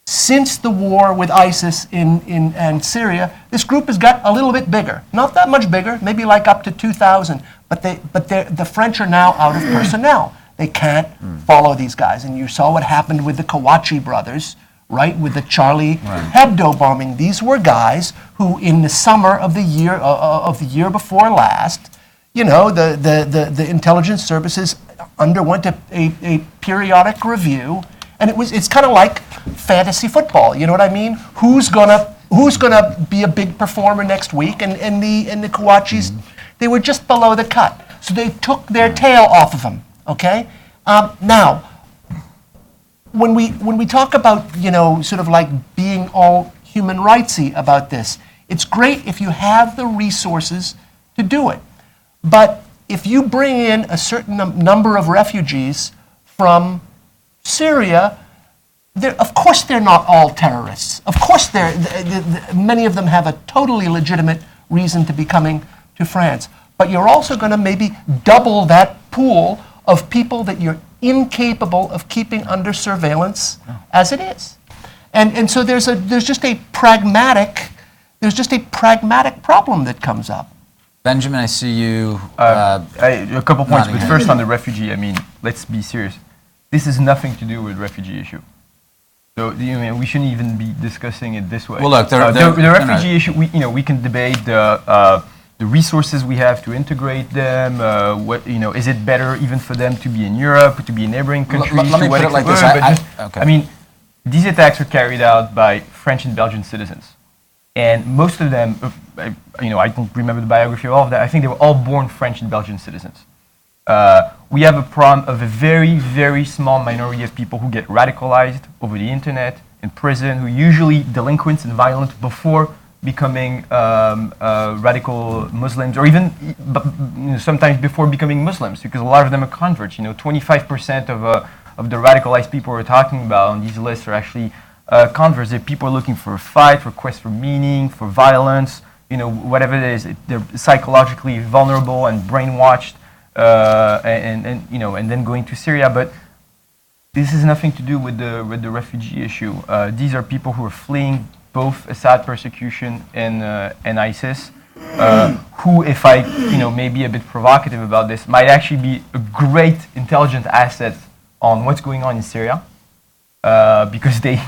Since the war with ISIS in Syria, this group has got a little bit bigger. Not that much bigger, maybe like up to 2,000. But the French are now out of personnel. They can't follow these guys. And you saw what happened with the Kawachi brothers, right, with the Charlie Hebdo bombing. These were guys who, in the summer of the year before last, you know, the intelligence services underwent a periodic review, and it's kind of like fantasy football. You know what I mean? Who's gonna be a big performer next week? And the Kawachis, they were just below the cut, so they took their tail off of them. Okay, now. When we talk about, you know, sort of like being all human rightsy about this, it's great if you have the resources to do it. But if you bring in a certain number of refugees from Syria, of course they're not all terrorists. Of course many of them have a totally legitimate reason to be coming to France. But you're also going to maybe double that pool of people that you're incapable of keeping under surveillance as it is. And so there's just a pragmatic problem that comes up. Benjamin, I see you. A couple points, nodding but first on the refugee, I mean, let's be serious. This has nothing to do with refugee issue. So we shouldn't even be discussing it this way. Well, look, the refugee issue, we can debate the resources we have to integrate them. Is it better even for them to be in Europe, to be in neighboring countries? Let me put it like this. I mean, these attacks are carried out by French and Belgian citizens, and most of them, I don't remember the biography of all of that. I think they were all born French and Belgian citizens. We have a problem of a very, very small minority of people who get radicalized over the internet, in prison, who are usually delinquents and violent before becoming radical Muslims, or even sometimes before becoming Muslims, because a lot of them are converts. 25% of the radicalized people we're talking about on these lists are actually converts. They're people looking for a fight, for quest for meaning, for violence, whatever it is. They're psychologically vulnerable and brainwashed, and then going to Syria. But this has nothing to do with the refugee issue. These are people who are fleeing both Assad persecution and ISIS, who, if I may be a bit provocative about this, might actually be a great intelligent asset on what's going on in Syria, because they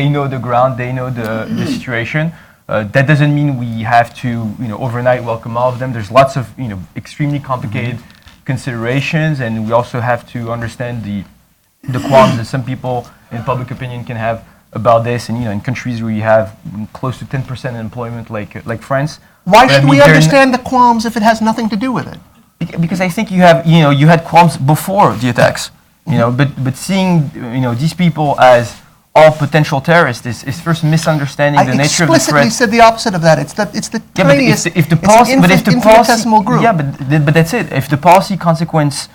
know the ground, they know the situation. That doesn't mean we have to overnight welcome all of them. There's lots of extremely complicated considerations, and we also have to understand the qualms that some people in public opinion can have about this, and in countries where you have close to 10% employment, like France. Why should we understand the qualms if it has nothing to do with it? Because I think you had qualms before the attacks, but seeing these people as all potential terrorists is first misunderstanding the nature of the threat. I explicitly said the opposite of that. It's the tiniest, infinitesimal group. Yeah, but that's it. If the policy consequence,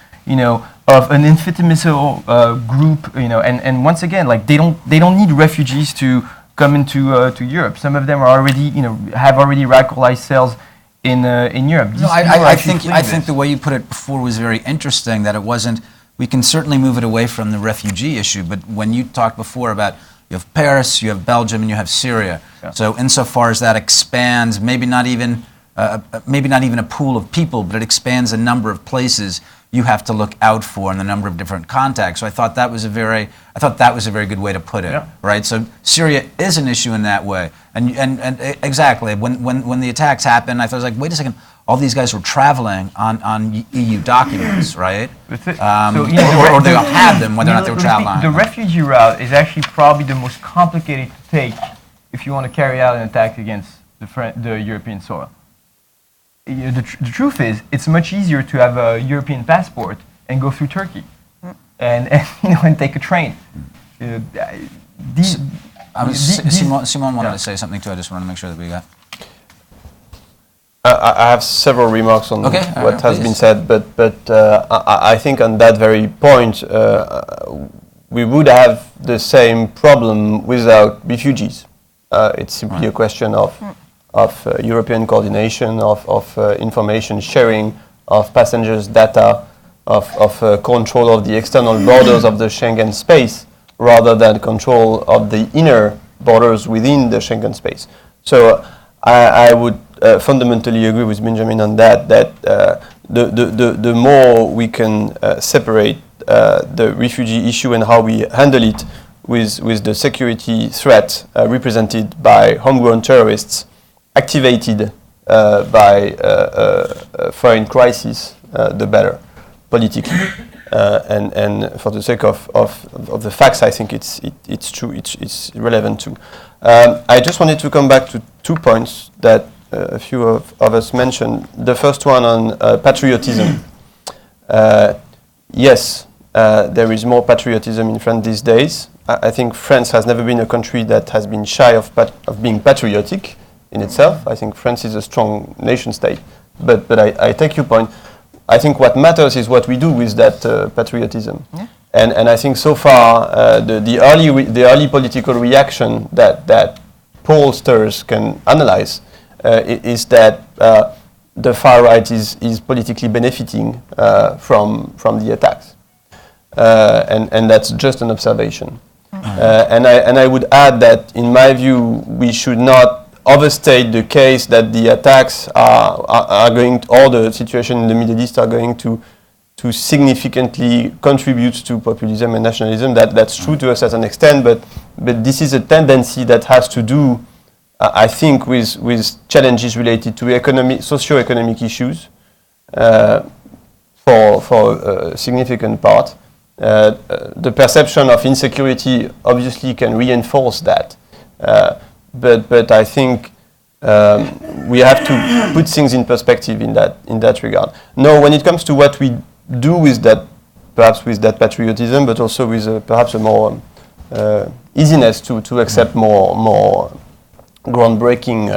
of an infinitesimal group, and once again, like they don't need refugees to come into to Europe. Some of them are already, have already radicalized cells in Europe. No, I think the way you put it before was very interesting. That it wasn't. We can certainly move it away from the refugee issue, but when you talked before about you have Paris, you have Belgium, and you have Syria. Yeah. So insofar as that expands, maybe not even a pool of people, but it expands a number of places you have to look out for in the number of different contacts. So I thought that was a very good way to put it, right? So Syria is an issue in that way, and exactly when the attacks happened, I thought, I was like, wait a second, all these guys were traveling on EU documents, right? That's it. Or they don't have them, whether or not they were traveling. The refugee route is actually probably the most complicated to take if you want to carry out an attack against the European soil. The truth is, it's much easier to have a European passport and go through Turkey, and take a train. Simon wanted to say something too. I just want to make sure that we got. I have several remarks on Okay, what has please. been said, but I think on that very point, we would have the same problem without refugees. It's simply a question of European coordination, of information sharing, of passengers' data, of control of the external borders of the Schengen space, rather than control of the inner borders within the Schengen space. So I would fundamentally agree with Benjamin on that, the more we can separate the refugee issue and how we handle it with the security threat represented by homegrown terrorists activated by foreign crisis, the better, politically. And for the sake of the facts, I think it's true, it's relevant too. I just wanted to come back to 2 points that a few of us mentioned. The first one on patriotism. Yes, there is more patriotism in France these days. I think France has never been a country that has been shy of being patriotic in itself. I think France is a strong nation state. But I take your point. I think what matters is what we do with that patriotism. Yeah. And I think so far the early political reaction that pollsters can analyze is that the far right is politically benefiting from the attacks, and that's just an observation. And I would add that, in my view, we should not overstate the case that the attacks are going to, or the situation in the Middle East are going to significantly contribute to populism and nationalism. That's true to a certain extent, but this is a tendency that has to do, I think, with challenges related to socio-economic issues for a significant part. The perception of insecurity obviously can reinforce that. But I think we have to put things in perspective in that regard. Now, when it comes to what we do with that, perhaps with that patriotism, but also with perhaps a more easiness to accept more groundbreaking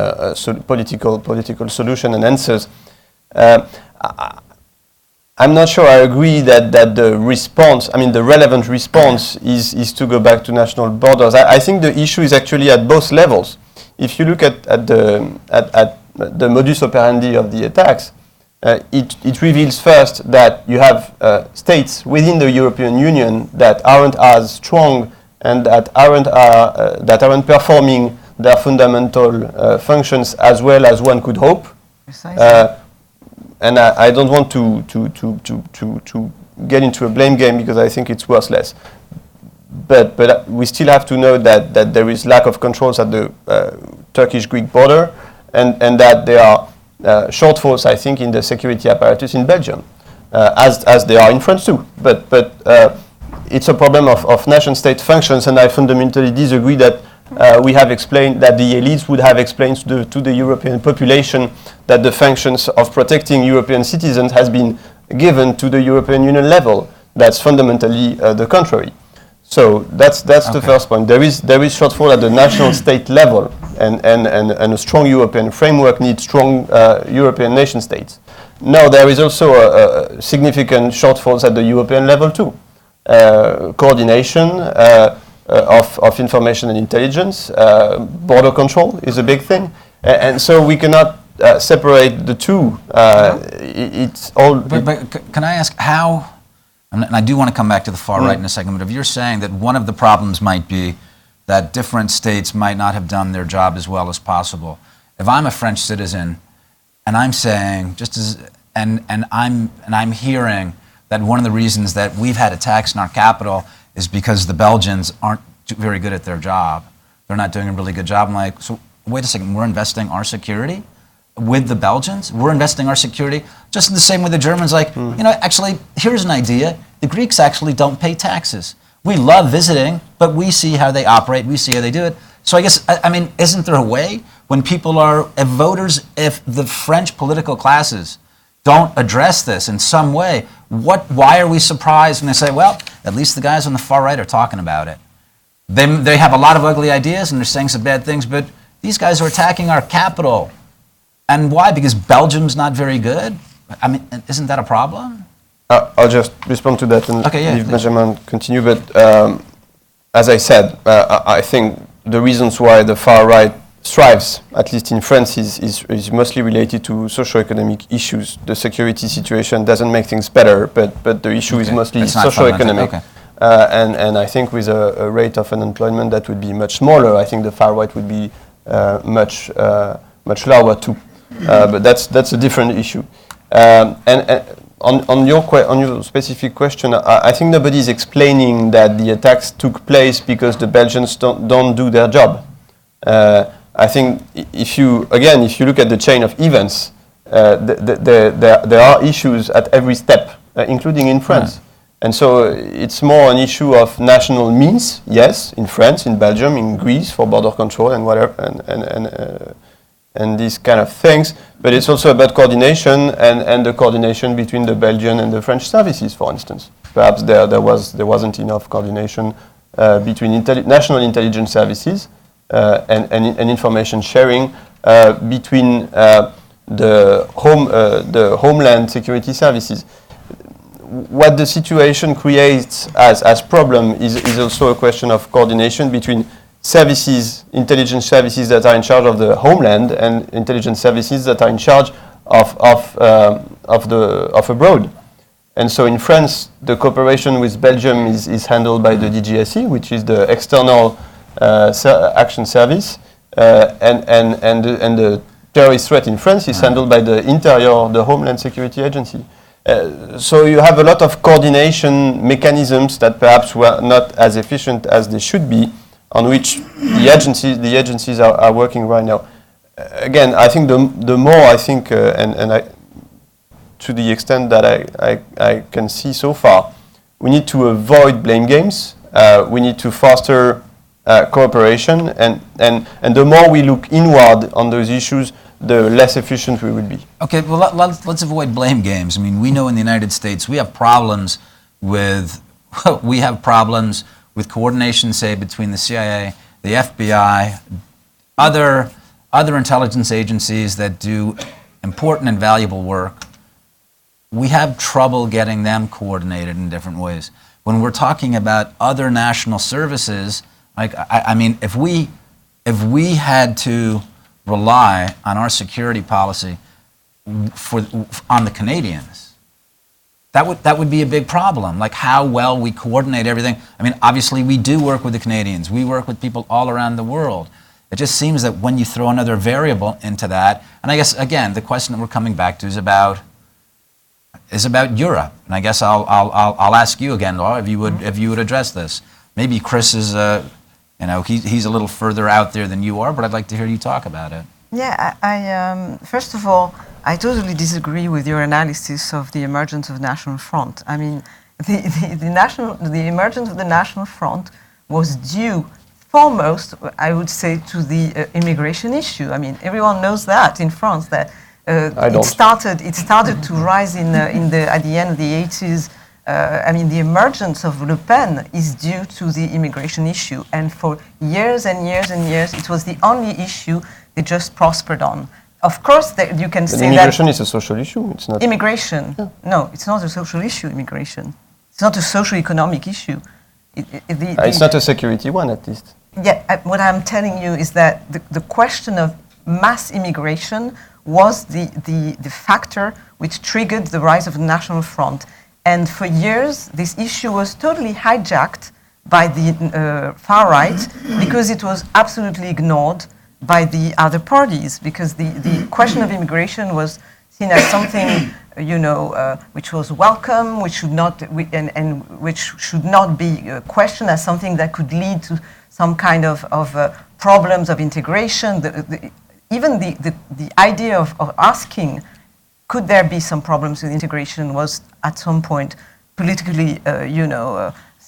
political solution and answers. I'm not sure I agree that the response, the relevant response is to go back to national borders. I think the issue is actually at both levels. If you look at the modus operandi of the attacks, it reveals first that you have states within the European Union that aren't as strong and that aren't performing their fundamental functions as well as one could hope. Precisely. And I don't want to get into a blame game because I think it's worthless. But we still have to know that there is lack of controls at the Turkish-Greek border, and that there are shortfalls, I think, in the security apparatus in Belgium, as they are in France too. But it's a problem of nation-state functions, and I fundamentally disagree that we have explained that the elites would have explained to the European population that the functions of protecting European citizens has been given to the European Union level. That's fundamentally the contrary. So that's okay. The first point. There is shortfall at the national state level, and a strong European framework needs strong European nation states. Now there is also a significant shortfalls at the European level too. Coordination of information and intelligence, border control is a big thing, and so we cannot separate the two. It's all. But can I ask how? And I do want to come back to the far right in a second. But if you're saying that one of the problems might be that different states might not have done their job as well as possible, if I'm a French citizen and I'm saying I'm hearing that one of the reasons that we've had attacks in our capital is because the Belgians aren't very good at their job. They're not doing a really good job. I'm like, so wait a second, we're investing our security with the Belgians? We're investing our security just in the same way the Germans actually, here's an idea. The Greeks actually don't pay taxes. We love visiting, but we see how they operate, we see how they do it. So I guess, isn't there a way when people if the French political classes don't address this in some way, why are we surprised when they say, well, at least the guys on the far right are talking about it? They have a lot of ugly ideas and they're saying some bad things, but these guys are attacking our capital. And why? Because Belgium's not very good? I mean, isn't that a problem? I'll just respond to that and Okay, yeah, leave please. Benjamin continue. But as I said, I think the reasons why the far right thrives, at least in France, is mostly related to socio-economic issues. The security situation doesn't make things better, but the issue is Okay. mostly It's not socio-economic. fundamental, And I think with a rate of unemployment that would be much smaller, I think the far right would be much lower too. But that's a different issue. And on your specific question, I think nobody is explaining that the attacks took place because the Belgians don't do their job. I think if you look at the chain of events, there are issues at every step, including in France. Right. And so it's more an issue of national means, yes, in France, in Belgium, in Greece for border control and whatever, and these kind of things. But it's also about coordination and the coordination between the Belgian and the French services, for instance. Perhaps there wasn't enough coordination between national intelligence services and information sharing between the homeland security services. What the situation creates as problem is also a question of coordination between services, intelligence services that are in charge of the homeland and intelligence services that are in charge of abroad. And so in France, the cooperation with Belgium is handled by the DGSE, which is the external action service, and the terrorist threat in France is handled by the Interior, the Homeland Security Agency. So you have a lot of coordination mechanisms that perhaps were not as efficient as they should be, on which the agencies are working right now. Again, I think the more I think, to the extent that I can see so far, we need to avoid blame games. We need to foster cooperation, and the more we look inward on those issues, the less efficient we will be. Okay, well, let's avoid blame games. I mean, we know in the United States we have problems with coordination, say, between the CIA, the FBI, other intelligence agencies that do important and valuable work. We have trouble getting them coordinated in different ways. When we're talking about other national services, like I mean, if we had to rely on our security policy on the Canadians, that would be a big problem. Like how well we coordinate everything. I mean, obviously we do work with the Canadians. We work with people all around the world. It just seems that when you throw another variable into that, and I guess again the question that we're coming back to is about Europe. And I guess I'll ask you again, Laure, if you would address this. Maybe Chris is he's a little further out there than you are, but I'd like to hear you talk about it. Yeah, I first of all, I totally disagree with your analysis of the emergence of the National Front. I mean, the emergence of the National Front was due foremost, I would say, to the immigration issue. I mean, everyone knows that in France that it started to rise at the end of the 80s. I mean, the emergence of Le Pen is due to the immigration issue, and for years and years and years, it was the only issue they just prospered on. Of course, you can say that immigration is a social issue. It's not immigration. Yeah. No, it's not a social issue. Immigration. It's not a socio-economic issue. It's not a security one, at least. Yeah, what I'm telling you is that the question of mass immigration was the factor which triggered the rise of the National Front. And for years, this issue was totally hijacked by the far right because it was absolutely ignored by the other parties, because the question of immigration was seen as something, which was welcome, which should not, and which should not be questioned as something that could lead to some kind of problems of integration. Even the idea of asking, could there be some problems with integration, was at some point politically,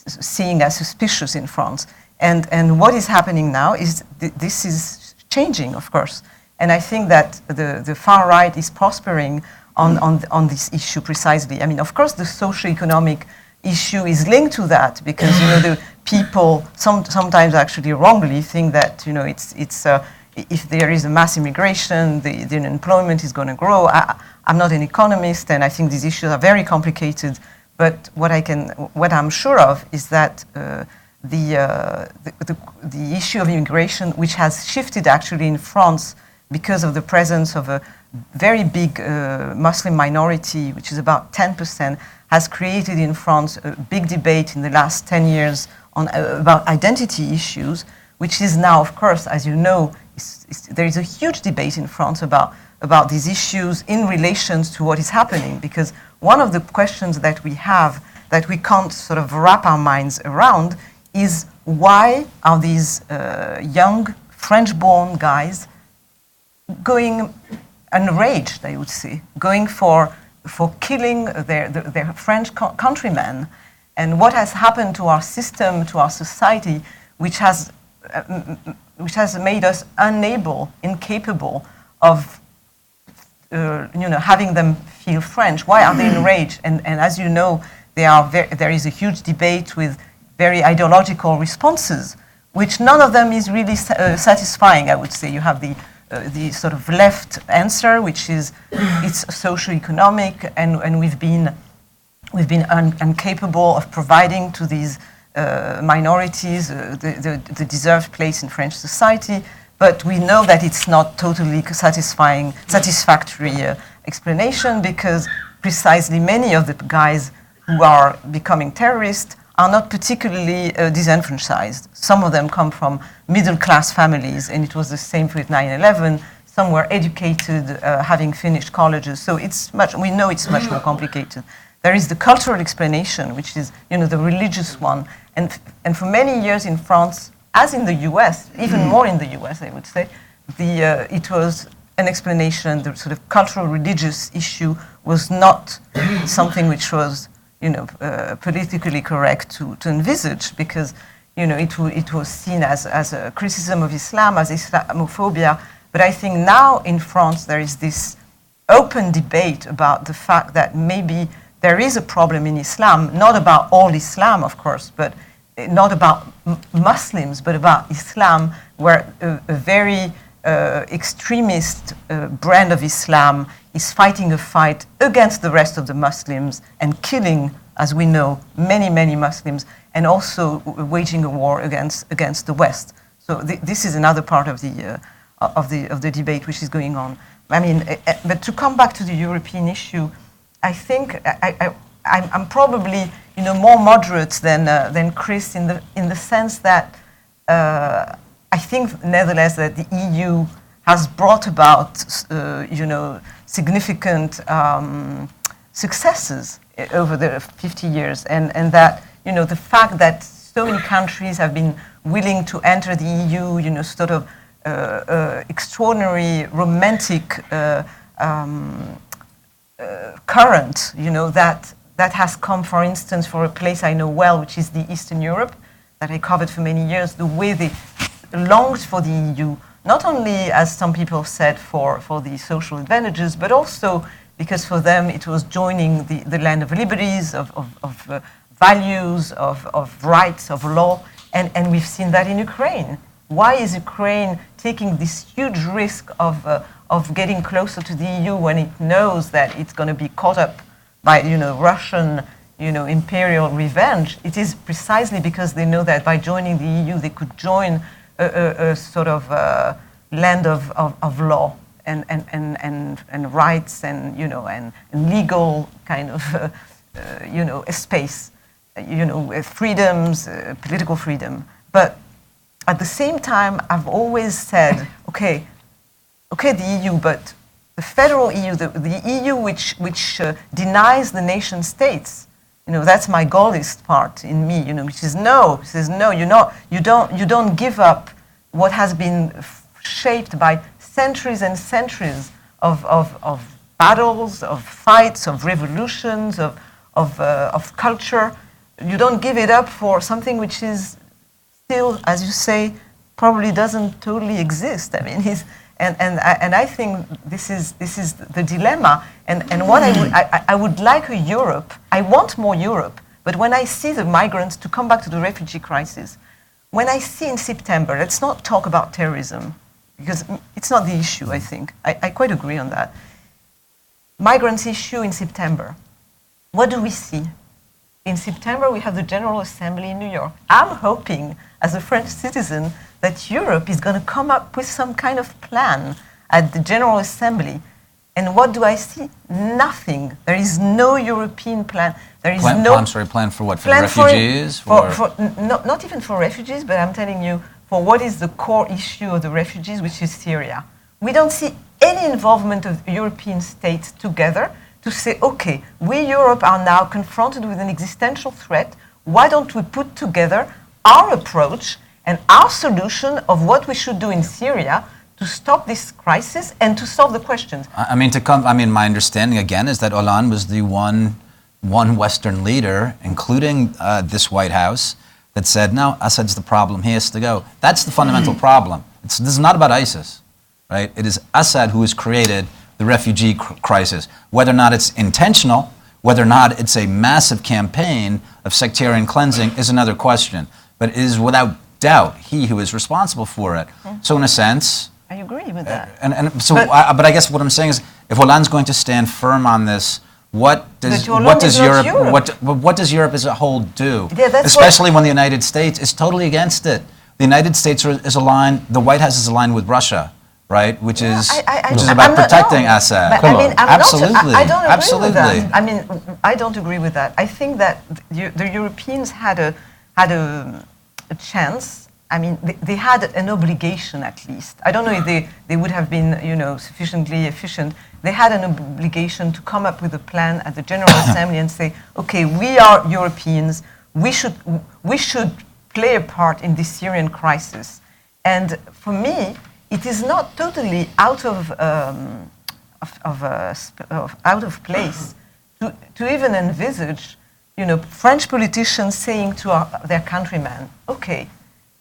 seen as suspicious in France. And what is happening now is this is changing, of course. And I think that the far right is prospering on this issue precisely. I mean, of course, the socio-economic issue is linked to that, because the people sometimes actually wrongly think that if there is a mass immigration, the unemployment is going to grow. I'm not an economist, and I think these issues are very complicated. But what I'm sure of is that the issue of immigration, which has shifted actually in France because of the presence of a very big Muslim minority, which is about 10%, has created in France a big debate in the last 10 years on about identity issues, which is now, of course, as you know, there is a huge debate in France about these issues in relation to what is happening, because one of the questions that we have that we can't sort of wrap our minds around is why are these young French-born guys going enraged, I would say, going for killing their French countrymen, and what has happened to our system, to our society, which has made us incapable of having them feel French. Why are they enraged? And as you know, there is a huge debate with very ideological responses, which none of them is really satisfying, I would say. You have the sort of left answer, which is it's socio-economic, and we've been incapable of providing to these minorities the deserved place in French society. But we know that it's not totally satisfactory explanation, because precisely many of the guys who are becoming terrorists are not particularly disenfranchised. Some of them come from middle-class families, and it was the same with 9/11. Some were educated, having finished colleges. So we know it's much more complicated. There is the cultural explanation, which is the religious one. And for many years in France, as in the US, even more in the US, I would say, it was an explanation. The sort of cultural religious issue was not something which was politically correct to envisage, because it was seen as a criticism of Islam, as Islamophobia. But I think now in France there is this open debate about the fact that maybe there is a problem in Islam, not about all Islam, of course, but not about Muslims, but about Islam, where a very extremist brand of Islam is fighting a fight against the rest of the Muslims and killing, as we know, many, many Muslims, and also waging a war against the West. So this is another part of the debate which is going on. I mean, but to come back to the European issue, I think I'm probably more moderate than Chris in the sense that I think nevertheless that the EU has brought about significant successes over the 50 years, and that the fact that so many countries have been willing to enter the EU, sort of extraordinary romantic current, that has come, for instance, for a place I know well, which is the Eastern Europe, that I covered for many years. The way they longed for the EU, not only, as some people said, for the social advantages, but also because for them it was joining the land of liberties, of values, of rights, of law, and we've seen that in Ukraine. Why is Ukraine taking this huge risk of getting closer to the EU when it knows that it's going to be caught up by Russian imperial revenge? It is precisely because they know that by joining the EU they could join a sort of land of law and rights and legal kind of a space, freedoms, political freedom. But at the same time, I've always said, okay, the EU, but the federal EU, the EU which denies the nation states, that's my Gaullist part in me, which says no, you don't give up what has been shaped by centuries and centuries of battles, of fights, of revolutions, of culture. You don't give it up for something which is still, as you say, probably doesn't totally exist. I mean, and I think this is the dilemma. And what I would like a Europe. I want more Europe. But when I see the migrants, to come back to the refugee crisis, when I see in September, let's not talk about terrorism, because it's not the issue, I think. I quite agree on that. Migrants issue in September. What do we see? In September, we have the General Assembly in New York. I'm hoping, as a French citizen, that Europe is going to come up with some kind of plan at the General Assembly. And what do I see? Nothing. There is no European plan. There is plan for what? For the refugees? Not even for refugees, but I'm telling you, for what is the core issue of the refugees, which is Syria. We don't see any involvement of European states together to say, okay, we Europe are now confronted with an existential threat. Why don't we put together our approach and our solution of what we should do in Syria to stop this crisis and to solve the questions? My understanding again is that Hollande was the one Western leader, including this White House, that said, no, Assad's the problem, he has to go. That's the fundamental problem. This is not about ISIS, right? It is Assad who has created the refugee crisis. Whether or not it's intentional, whether or not it's a massive campaign of sectarian cleansing is another question. But it is without doubt he who is responsible for it. So in a sense... I agree with that. But I guess what I'm saying is, if Hollande's going to stand firm on this, what does Europe as a whole do? Yeah, especially when the United States is totally against it. The United States is aligned. The White House is aligned with Russia, right? Which is about protecting Assad. Absolutely. I don't agree with that. I don't agree with that. I think that the Europeans had a chance. They had an obligation, at least. I don't know if they would have been, sufficiently efficient. They had an obligation to come up with a plan at the General Assembly and say, okay, we are Europeans. We should play a part in this Syrian crisis. And for me, it is not totally out of place to even envisage, French politicians saying to their countrymen, okay,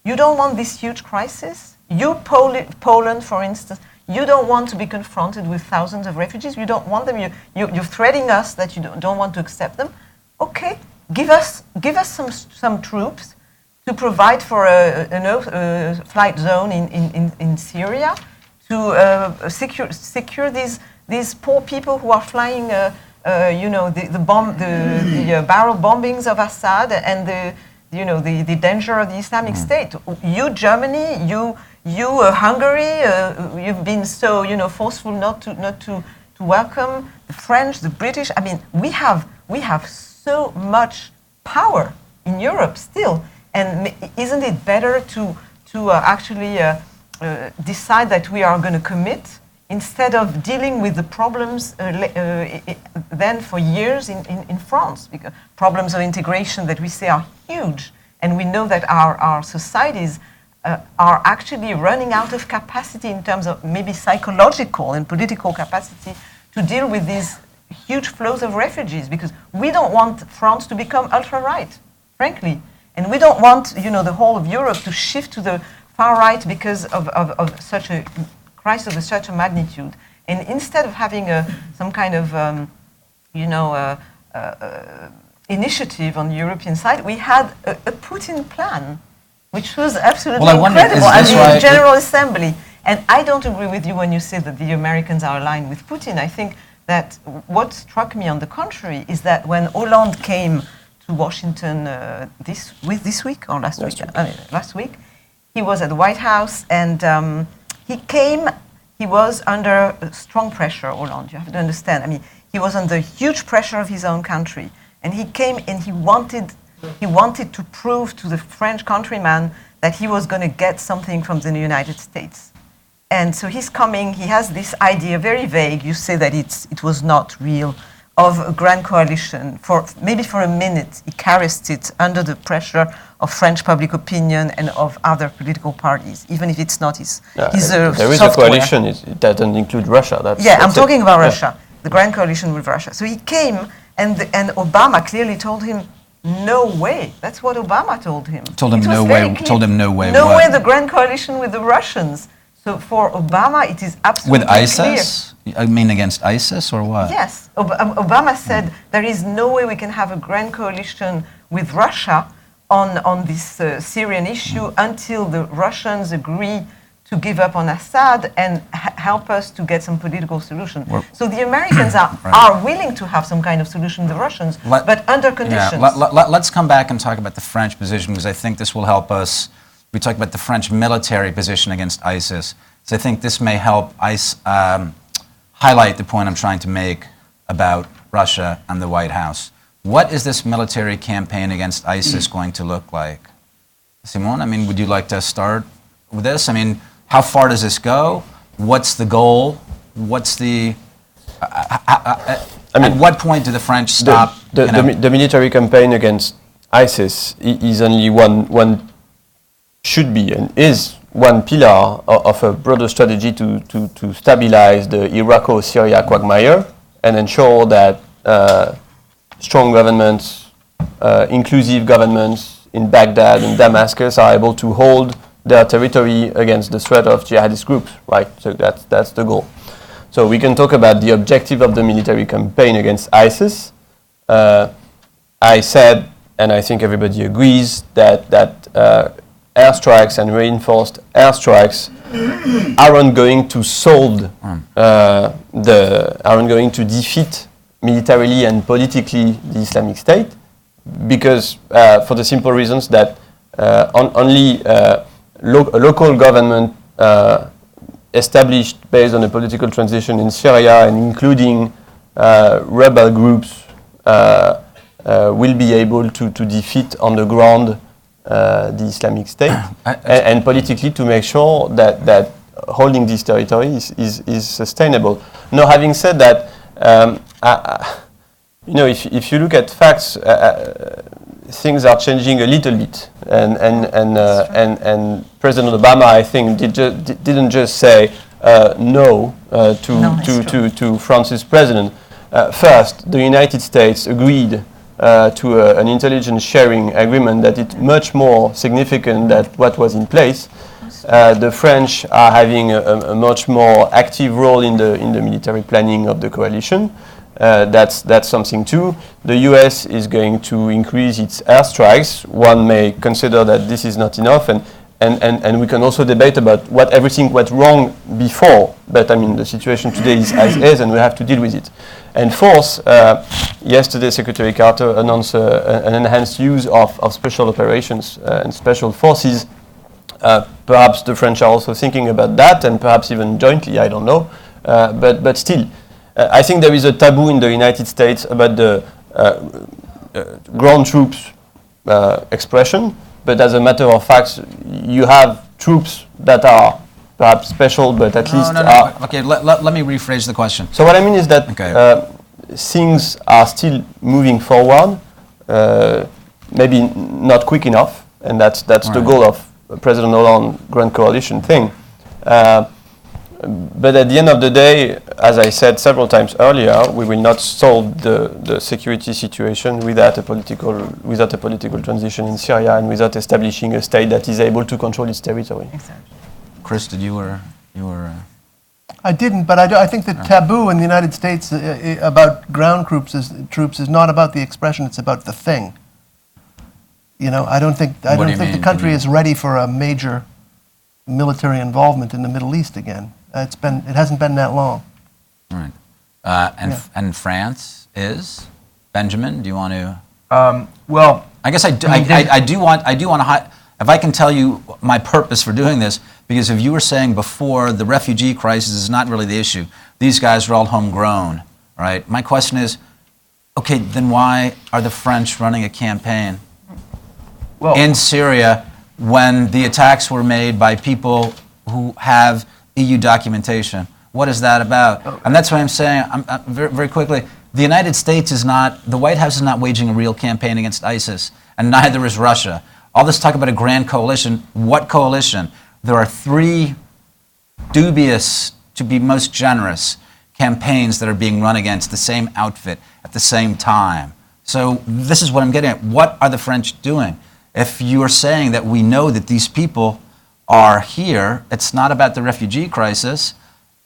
you don't want this huge crisis? You, Poland, for instance, you don't want to be confronted with thousands of refugees? You don't want them? You're threatening us that you don't want to accept them? Okay, give us some troops to provide for a flight zone in Syria to secure these poor people who are flying, the barrel bombings of Assad and the danger of the Islamic State. You, Germany, you Hungary, you've been so forceful not to welcome the French, the British. We have so much power in Europe still, and isn't it better to actually decide that we are going to commit instead of dealing with the problems then for years in France, because problems of integration that we say are huge, and we know that our societies are actually running out of capacity in terms of maybe psychological and political capacity to deal with these huge flows of refugees, because we don't want France to become ultra-right, frankly, and we don't want the whole of Europe to shift to the far right because of such a crisis of such a magnitude. And instead of having some kind of initiative on the European side, we had a Putin plan, which was absolutely incredible at the General Assembly. And I don't agree with you when you say that the Americans are aligned with Putin. I think that what struck me on the contrary is that when Hollande came to Washington this week or last week, he was at the White House, and he was under strong pressure, Hollande, you have to understand. He was under huge pressure of his own country. And he came and he wanted to prove to the French countryman that he was going to get something from the United States. And so he's coming, he has this idea, very vague, you say that it was not real, of a grand coalition. Maybe for a minute, he caressed it under the pressure of French public opinion and of other political parties, even if it's not his there is a coalition, it doesn't include Russia. I'm talking about Russia, the grand coalition with Russia. So he came, and Obama clearly told him, no way. That's what Obama told him. Told him no way. Told him no way. No way. The grand coalition with the Russians. So for Obama, it is absolutely with ISIS. Clear. I mean, against ISIS or what? Yes. Obama said there is no way we can have a grand coalition with Russia on this Syrian issue until the Russians agree to give up on Assad and help us to get some political solution. So the Americans are willing to have some kind of solution, the Russians, but under conditions. Let's come back and talk about the French position, because I think this will help us. We talk about the French military position against ISIS. So I think this may help highlight the point I'm trying to make about Russia and the White House. What is this military campaign against ISIS going to look like? Simone, I mean, would you like to start with this? I mean, how far does this go? What's the goal? What's the... at what point do the French stop? The military campaign against ISIS is only one should be and is one pillar of a broader strategy to stabilize the Iraq-Syria quagmire and ensure that strong governments, inclusive governments in Baghdad and Damascus are able to hold their territory against the threat of jihadist groups, right? So that's the goal. So we can talk about the objective of the military campaign against ISIS. I said, and I think everybody agrees, that airstrikes and reinforced airstrikes aren't going to solve aren't going to defeat militarily and politically the Islamic State, because for the simple reasons that only a local government established based on a political transition in Syria and including rebel groups will be able to defeat on the ground the Islamic State and politically to make sure that holding this territory is sustainable. Now, having said that, if you look at facts, things are changing a little bit, and President Obama, I think, didn't just say no to France's president. First, the United States agreed to an intelligence sharing agreement that is much more significant than what was in place. The French are having a much more active role in the military planning of the coalition. That's something too. The US is going to increase its airstrikes. One may consider that this is not enough, and we can also debate about what everything went wrong before. But I mean, the situation today is as is, and we have to deal with it. And fourth, yesterday Secretary Carter announced an enhanced use of special operations and special forces. Perhaps the French are also thinking about that, and perhaps even jointly, I don't know. But still, I think there is a taboo in the United States about the ground troops expression, but as a matter of fact, you have troops that are perhaps special, but at least are... Okay, let me rephrase the question. So what I mean is that things are still moving forward, maybe not quick enough, and that's the goal of President Hollande Grand Coalition thing. But at the end of the day, as I said several times earlier, we will not solve the security situation without a political transition in Syria and without establishing a state that is able to control its territory. Exactly. Chris, did you were? I didn't, but I think the taboo in the United States about ground troops is not about the expression; it's about the thing. You know, I don't think the country is ready for a major military involvement in the Middle East again. It hasn't been that long. Right. And France is? Benjamin, do you want to? Well, I guess I do want to. If I can tell you my purpose for doing this, because if you were saying before, the refugee crisis is not really the issue. These guys are all homegrown, right? My question is, okay, then why are the French running a campaign in Syria when the attacks were made by people who have EU documentation? What is that about? And that's why I'm saying, very, very quickly, the United States is not, the White House is not waging a real campaign against ISIS, and neither is Russia. All this talk about a grand coalition, what coalition? There are three dubious, to be most generous, campaigns that are being run against the same outfit at the same time. So this is what I'm getting at. What are the French doing? If you are saying that we know that these people are here, it's not about the refugee crisis,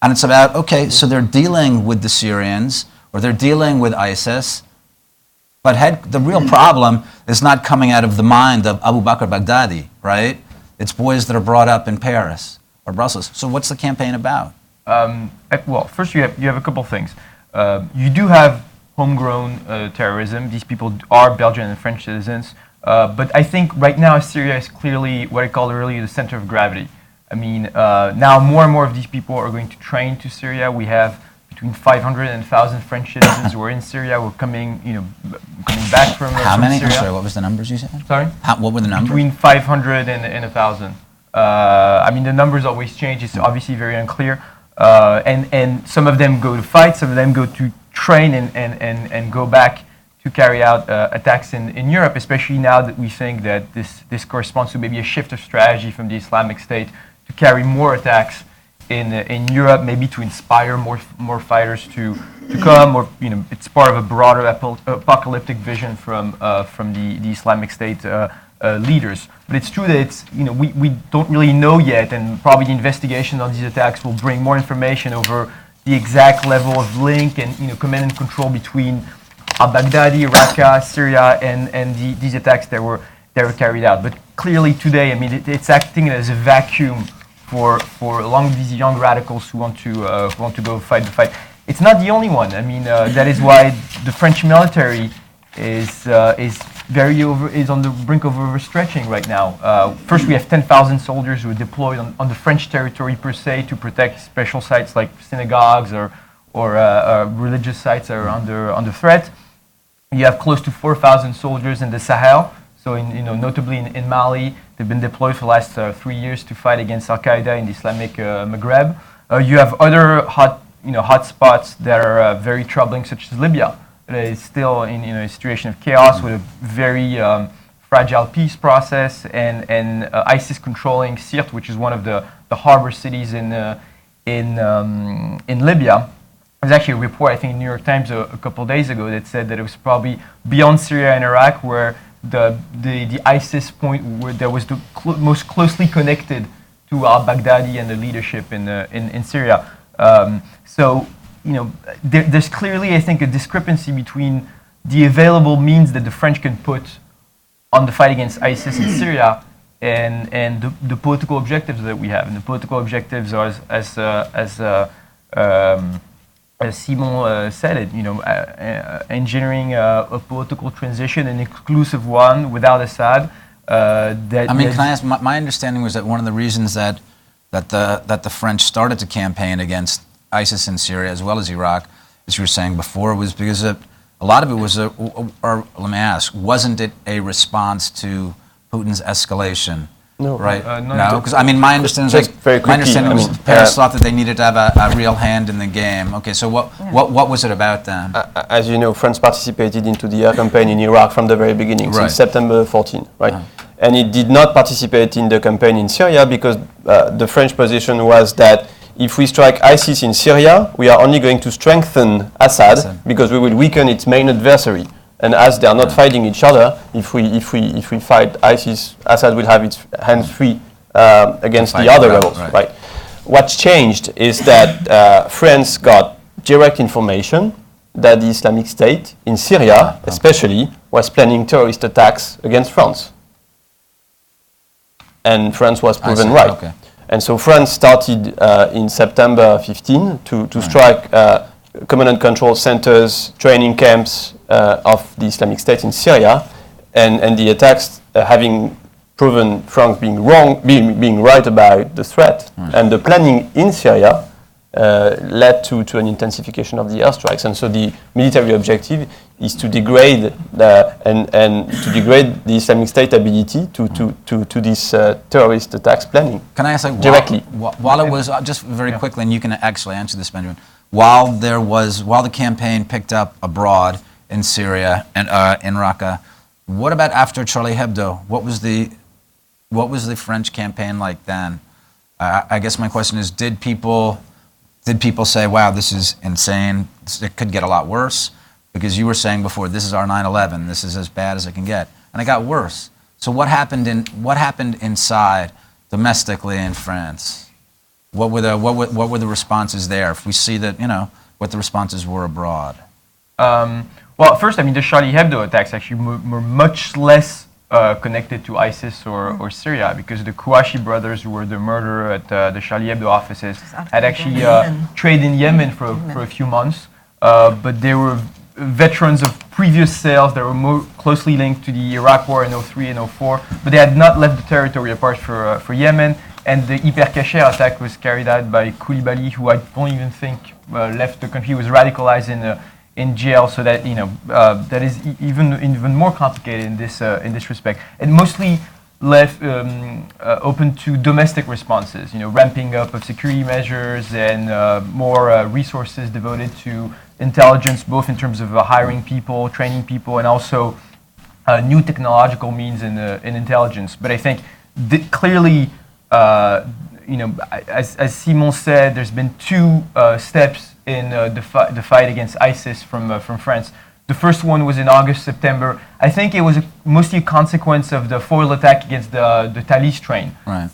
and it's about, okay, so they're dealing with the Syrians, or they're dealing with ISIS, but the real problem is not coming out of the mind of Abu Bakr Baghdadi, right? It's boys that are brought up in Paris Brussels. So what's the campaign about? Well, first you have a couple things. You do have homegrown terrorism. These people are Belgian and French citizens. But I think right now Syria is clearly what I called earlier the center of gravity. I mean, now more and more of these people are going to train to Syria. We have between 500 and 1,000 French citizens who are in Syria. We're coming back from How many? Syria. Sorry, what was the numbers you said? Sorry? What were the numbers? Between 500 and 1,000. I mean, the numbers always change. It's obviously very unclear. And some of them go to fight, some of them go to train and go back to carry out attacks in Europe, especially now that we think that this corresponds to maybe a shift of strategy from the Islamic State to carry more attacks in Europe, maybe to inspire more fighters to come, or it's part of a broader apocalyptic vision from the Islamic State leaders. But it's true that we don't really know yet, and probably the investigation on these attacks will bring more information over the exact level of link and command and control between al-Baghdadi, Raqqa, Syria, and these attacks that were carried out. But clearly today, I mean, it's acting as a vacuum for along these young radicals who want to go fight the fight. It's not the only one. I mean, that is why the French military is on the brink of overstretching right now. First, we have 10,000 soldiers who are deployed on the French territory per se to protect special sites like synagogues or religious sites that are under threat. You have close to 4,000 soldiers in the Sahel. So, notably in Mali, they've been deployed for the last 3 years to fight against Al Qaeda in the Islamic Maghreb. You have other hot spots that are very troubling, such as Libya. It's still in a situation of chaos with a very fragile peace process, and ISIS controlling Sirte, which is one of the harbor cities in Libya. There's actually a report, I think, in the New York Times a couple of days ago that said that it was probably beyond Syria and Iraq where the ISIS point where there was the most closely connected to al-Baghdadi and the leadership in Syria. There's clearly, I think, a discrepancy between the available means that the French can put on the fight against ISIS in Syria and the political objectives that we have. And the political objectives are, as Simon said it, engineering a political transition, an inclusive one without Assad. Can I ask? My understanding was that one of the reasons that the French started to campaign against ISIS in Syria as well as Iraq, as you were saying before, was because a lot of it was or let me ask, wasn't it a response to Putin's escalation? No. Right? No, because I mean, my understanding was Paris thought that they needed to have a real hand in the game. Okay, so what was it about then? As you know, France participated into the air campaign in Iraq from the very beginning, since September 14, right? And it did not participate in the campaign in Syria because the French position was that if we strike ISIS in Syria, we are only going to strengthen Assad because we will weaken its main adversary. And as they are not fighting each other, if we fight ISIS, Assad will have its hands free against the other rebels. Right. What's changed is that France got direct information that the Islamic State in Syria, especially, was planning terrorist attacks against France, and France was proven right. Okay. And so France started in September 15 to strike command and control centers, training camps of the Islamic State in Syria, and the attacks having proven France being wrong, being right about the threat, and the planning in Syria led to an intensification of the airstrikes. And so the military objective is to degrade and to degrade the Islamic State ability to this terrorist attacks planning. Can I ask, directly? While it was just very quickly, and you can actually answer this, Benjamin. While the campaign picked up abroad in Syria and in Raqqa, what about after Charlie Hebdo? What was the French campaign like then? I guess my question is, did people say, "Wow, this is insane. It could get a lot worse"? Because you were saying before, this is our 9/11. This is as bad as it can get, and it got worse. So what happened inside domestically in France? What were the responses there? If we see that, what the responses were abroad. Well, first, I mean, the Charlie Hebdo attacks actually were much less connected to ISIS or Syria, because the Kouachi brothers, who were the murderer at the Charlie Hebdo offices, had actually traded in Yemen for a few months, but they were veterans of previous sales that were more closely linked to the Iraq War in 03 and 04, but they had not left the territory apart for Yemen. And the Hypercacher attack was carried out by Koulibaly, who I don't even think left the country. He was radicalized in jail, so that that is even more complicated in this respect. And mostly left open to domestic responses, ramping up of security measures and more resources devoted to intelligence, both in terms of hiring people, training people, and also new technological means in intelligence. But I think clearly, as Simon said, there's been two steps in the fight against ISIS from France. The first one was in August, September. I think it was mostly a consequence of the foil attack against the Thalys train, right.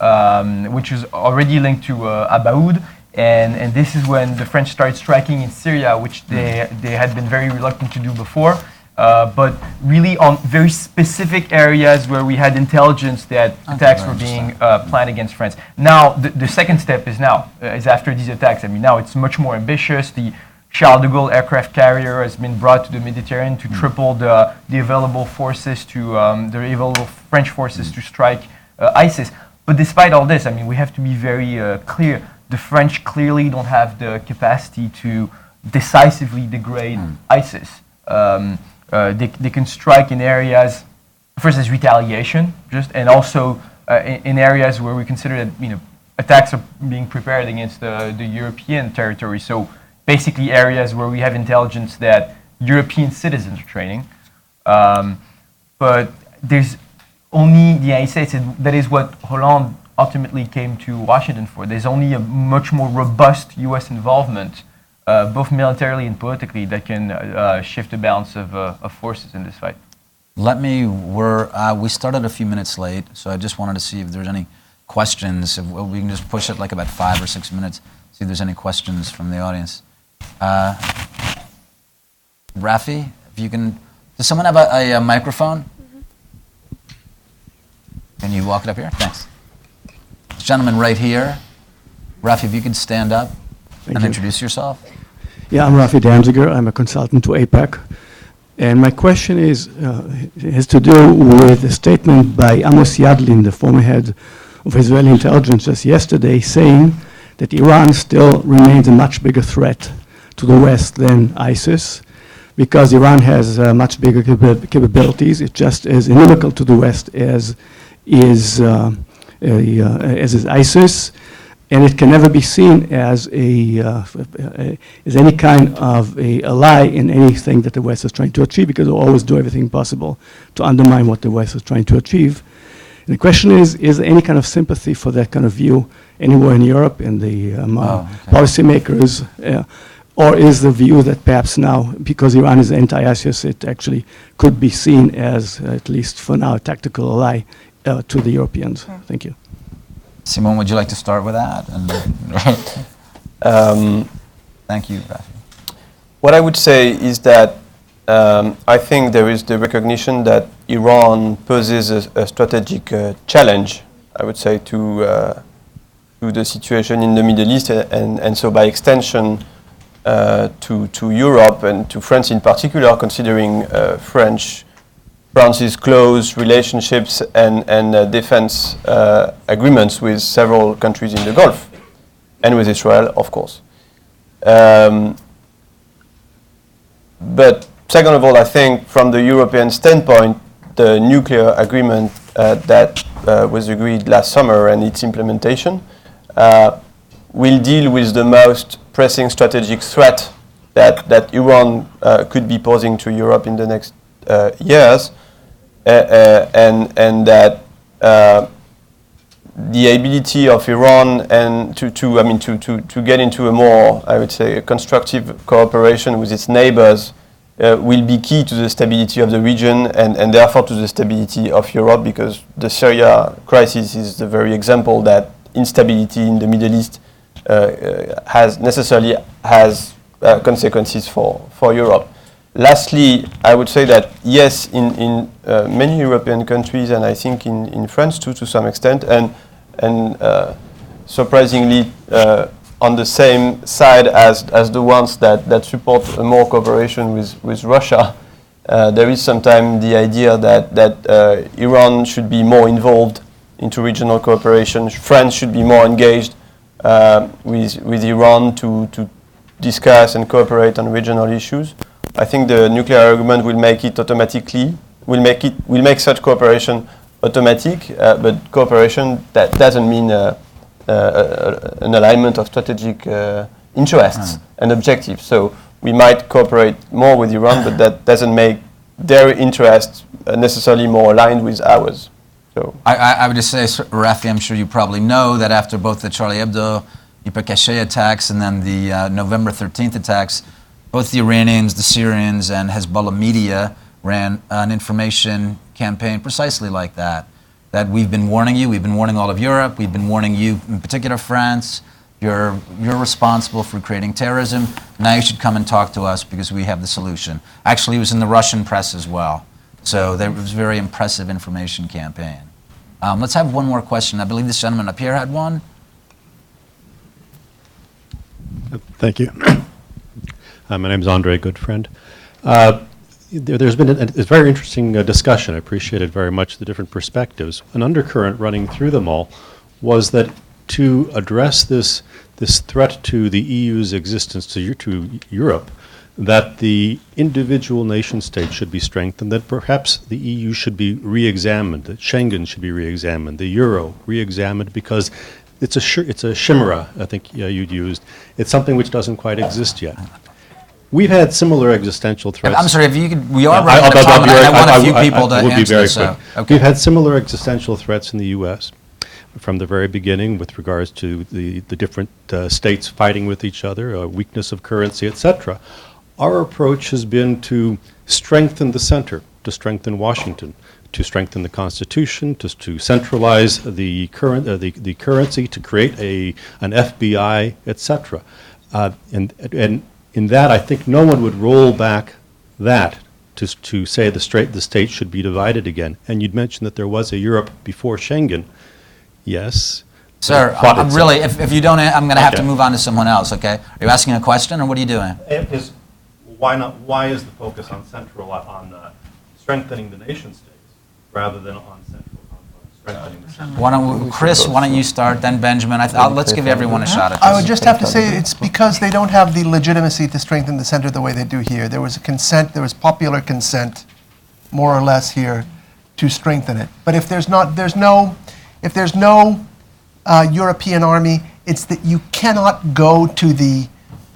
Which was already linked to Abaoud. And this is when the French started striking in Syria, which they had been very reluctant to do before. But really on very specific areas where we had intelligence that attacks were being planned against France. Now, the second step is after these attacks. I mean, now it's much more ambitious. The Charles de Gaulle aircraft carrier has been brought to the Mediterranean to triple the available forces the available French forces to strike ISIS. But despite all this, I mean, we have to be very clear. The French clearly don't have the capacity to decisively degrade ISIS. They can strike in areas, first as retaliation, and also in areas where we consider that attacks are being prepared against the European territory. So basically areas where we have intelligence that European citizens are training. But there's only the United States, and that is what Hollande ultimately came to Washington for. There's only a much more robust U.S. involvement, both militarily and politically, that can shift the balance of forces in this fight. We started a few minutes late, so I just wanted to see if there's any questions. If we can just push it like about 5 or 6 minutes, see if there's any questions from the audience. Rafi, if you can, does someone have a microphone? Can you walk it up here? Thanks. This gentleman right here. Rafi, if you could stand up and introduce yourself. Yeah, I'm Rafi Danziger. I'm a consultant to APAC. And my question has to do with a statement by Amos Yadlin, the former head of Israeli intelligence, just yesterday, saying that Iran still remains a much bigger threat to the West than ISIS, because Iran has much bigger capabilities. It's just as inimical to the West as is ISIS, and it can never be seen as any kind of a ally in anything that the West is trying to achieve, because it will always do everything possible to undermine what the West is trying to achieve. And the question is there any kind of sympathy for that kind of view anywhere in Europe in the policymakers, or is the view that perhaps now, because Iran is anti-ISIS, it actually could be seen as, at least for now, a tactical ally to the Europeans? Thank you. Simon, would you like to start with that? Thank you, Rafi. What I would say is that I think there is the recognition that Iran poses a strategic challenge, I would say, to the situation in the Middle East, and so by extension to Europe and to France in particular, considering France's close relationships and defense agreements with several countries in the Gulf, and with Israel, of course. But second of all, I think from the European standpoint, the nuclear agreement that was agreed last summer and its implementation will deal with the most pressing strategic threat that Iran could be posing to Europe in the next years, and that the ability of Iran and to get into a more, I would say, a constructive cooperation with its neighbors will be key to the stability of the region and therefore to the stability of Europe, because the Syria crisis is the very example that instability in the Middle East has consequences for Europe. Lastly, I would say that yes, in many European countries, and I think in France too, to some extent, and surprisingly on the same side as the ones that support more cooperation with Russia, there is sometimes the idea that Iran should be more involved into regional cooperation. France should be more engaged with Iran to discuss and cooperate on regional issues. I think the nuclear argument will make it automatically, will make such cooperation automatic, but cooperation that doesn't mean an alignment of strategic interests and objectives. So we might cooperate more with Iran, but that doesn't make their interests necessarily more aligned with ours. So I would just say, Rafi, I'm sure you probably know that after both the Charlie Hebdo, Hyper attacks and then the November 13th attacks, both the Iranians, the Syrians, and Hezbollah media ran an information campaign precisely like that. That we've been warning you, we've been warning all of Europe, we've been warning you, in particular France, you're responsible for creating terrorism. Now you should come and talk to us because we have the solution. Actually, it was in the Russian press as well. So there was a very impressive information campaign. Let's have one more question. I believe this gentleman up here had one. Thank you. My name is Andre Goodfriend. There's been a very interesting discussion. I appreciated very much the different perspectives. An undercurrent running through them all was that to address this threat to the EU's existence, to Europe, that the individual nation states should be strengthened, that perhaps the EU should be re-examined, that Schengen should be re-examined, the euro re-examined, because it's a chimera, I think you'd used. It's something which doesn't quite exist yet. We've had similar existential threats. I'm sorry, if you could, we are running out of time, and I want a few people to answer this. We've had similar existential threats in the U.S. from the very beginning with regards to the different states fighting with each other, weakness of currency, etc. Our approach has been to strengthen the center, to strengthen Washington, to strengthen the Constitution, to centralize the currency, to create an FBI, etc. And in that, I think no one would roll back that to say the state should be divided again. And you'd mentioned that there was a Europe before Schengen. Yes. Sir, I'm really, if you don't, I'm going to have to move on to someone else, okay? Are you asking a question, or what are you doing? Why is the focus on strengthening the nation states rather than on strengthening the center? Chris, why don't you start, then Benjamin. Let's give everyone a shot at this. I would just have to say it's because they don't have the legitimacy to strengthen the center the way they do here. There was popular consent, more or less here, to strengthen it. But if there's no European army, it's that you cannot go to the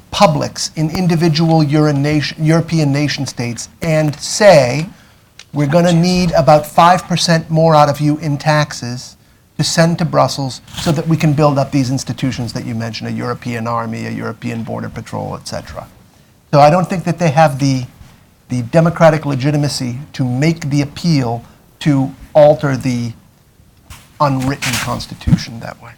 publics in individual European nation states and say, we're going to need about 5% more out of you in taxes to send to Brussels so that we can build up these institutions that you mentioned, a European army, a European border patrol, etc. So I don't think that they have the democratic legitimacy to make the appeal to alter the unwritten constitution that way.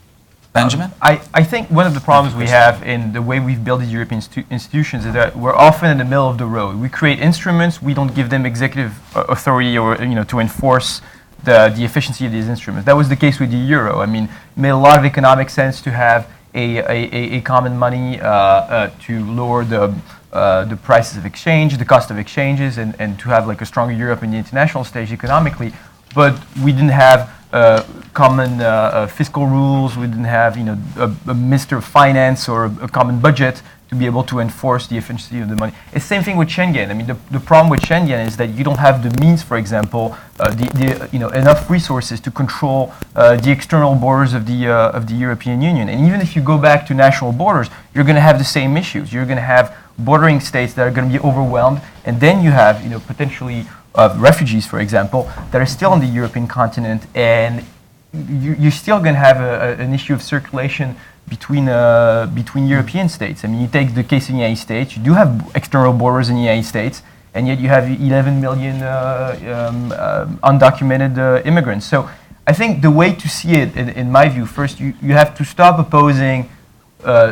Benjamin? I think one of the problems we have in the way we've built these European institutions is that we're often in the middle of the road. We create instruments, we don't give them executive authority or to enforce the efficiency of these instruments. That was the case with the euro. I mean, it made a lot of economic sense to have a common money to lower the prices of exchange, the cost of exchanges, and to have like a stronger Europe in the international stage economically. But we didn't have common fiscal rules. We didn't have a Minister of Finance or a common budget to be able to enforce the efficiency of the money. It's the same thing with Schengen. I mean, the problem with Schengen is that you don't have the means, for example, enough resources to control the external borders of the European Union. And even if you go back to national borders, you're going to have the same issues. You're going to have bordering states that are going to be overwhelmed, and then you have potentially refugees, for example, that are still on the European continent, and you're still going to have an issue of circulation between European states. I mean, you take the case in the United States, you do have external borders in the United States, and yet you have 11 million undocumented immigrants. So I think the way to see it, in my view, first you have to stop opposing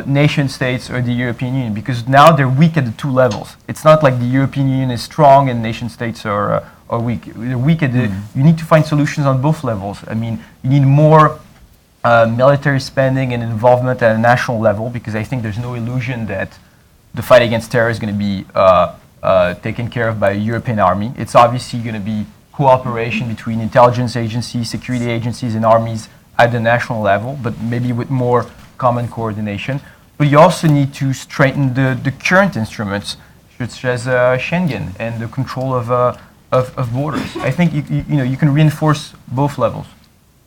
nation states or the European Union, because now they're weak at the two levels. It's not like the European Union is strong and nation states are weak. They're weak at the. You need to find solutions on both levels. I mean, you need more military spending and involvement at a national level, because I think there's no illusion that the fight against terror is going to be taken care of by a European army. It's obviously going to be cooperation between intelligence agencies, security agencies, and armies at the national level, but maybe with more common coordination. But you also need to strengthen the current instruments, such as Schengen and the control of borders. I think you can reinforce both levels.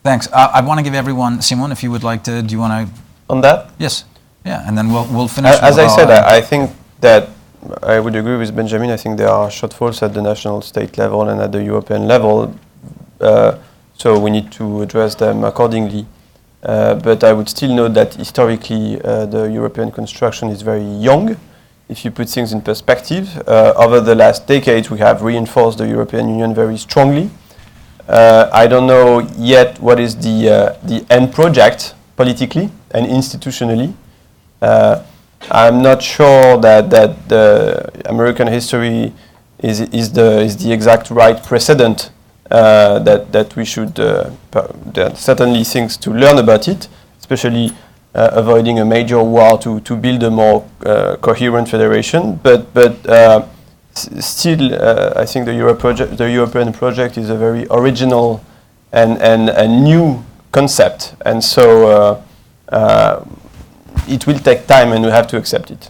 Thanks. I want to give everyone, Simon, if you would like to, do you want to? On that? Yes. Yeah, and then we'll finish. As with I said, I think that I would agree with Benjamin. I think there are shortfalls at the national state level and at the European level. So we need to address them accordingly. But I would still note that historically the European construction is very young. If you put things in perspective, over the last decades we have reinforced the European Union very strongly. I don't know yet what is the end project politically and institutionally. I'm not sure that the American history is the exact right precedent that we should. There are certainly things to learn about it, especially avoiding a major war to build a more coherent federation. But still, I think the European project is a very original and a new concept, and so it will take time, and we have to accept it.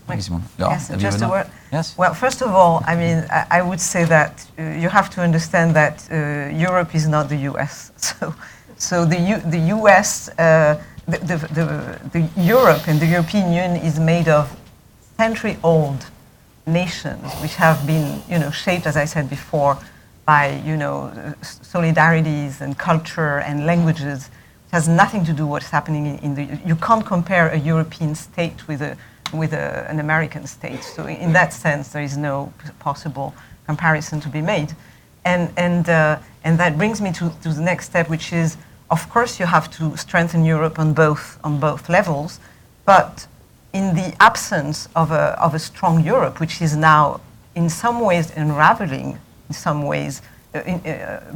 Yes, just a word. Yes. Well, first of all, I mean, I would say that you have to understand that Europe is not the U.S. So the U.S. The Europe and the European Union is made of century-old nations which have been, shaped, as I said before, by, solidarities and culture and languages. It has nothing to do with what's happening in the. You can't compare a European state with an American state. So in that sense, there is no possible comparison to be made, and that brings me to the next step, which is, of course, you have to strengthen Europe on both levels, but in the absence of a strong Europe, which is now in some ways unraveling, in some ways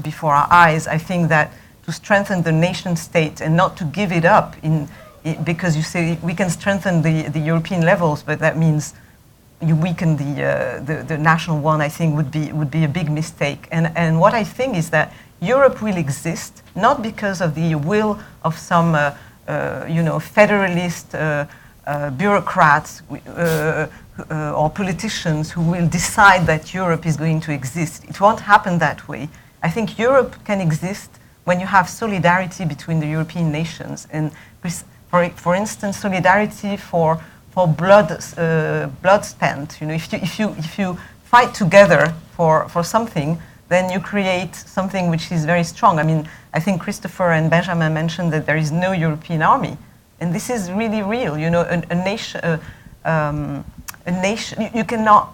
before our eyes, I think that to strengthen the nation state and not to give it up because you say we can strengthen the European levels, but that means you weaken the national one, I think would be a big mistake. And what I think is that Europe will exist not because of the will of some federalist bureaucrats or politicians who will decide that Europe is going to exist. It won't happen that way. I think Europe can exist when you have solidarity between the European nations, and for instance, solidarity for blood spent. If you fight together for something, then you create something which is very strong. I mean, I think Christopher and Benjamin mentioned that there is no European army, and this is really real. A nation. You cannot.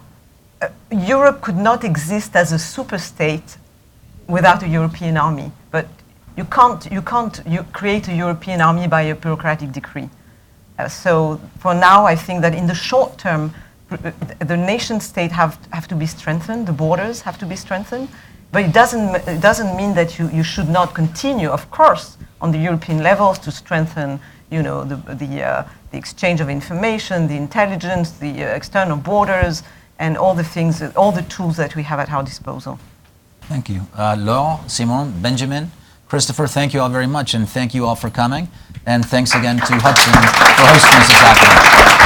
Europe could not exist as a super state without a European army. But you can't create a European army by a bureaucratic decree. So for now, I think that in the short term, the nation state have to be strengthened. The borders have to be strengthened. But it doesn't mean that you should not continue, of course, on the European levels to strengthen, the exchange of information, the intelligence, the external borders, and all the things, all the tools that we have at our disposal. Thank you. Laure, Simon, Benjamin, Christopher, thank you all very much, and thank you all for coming. And thanks again to Hudson for hosting us this afternoon.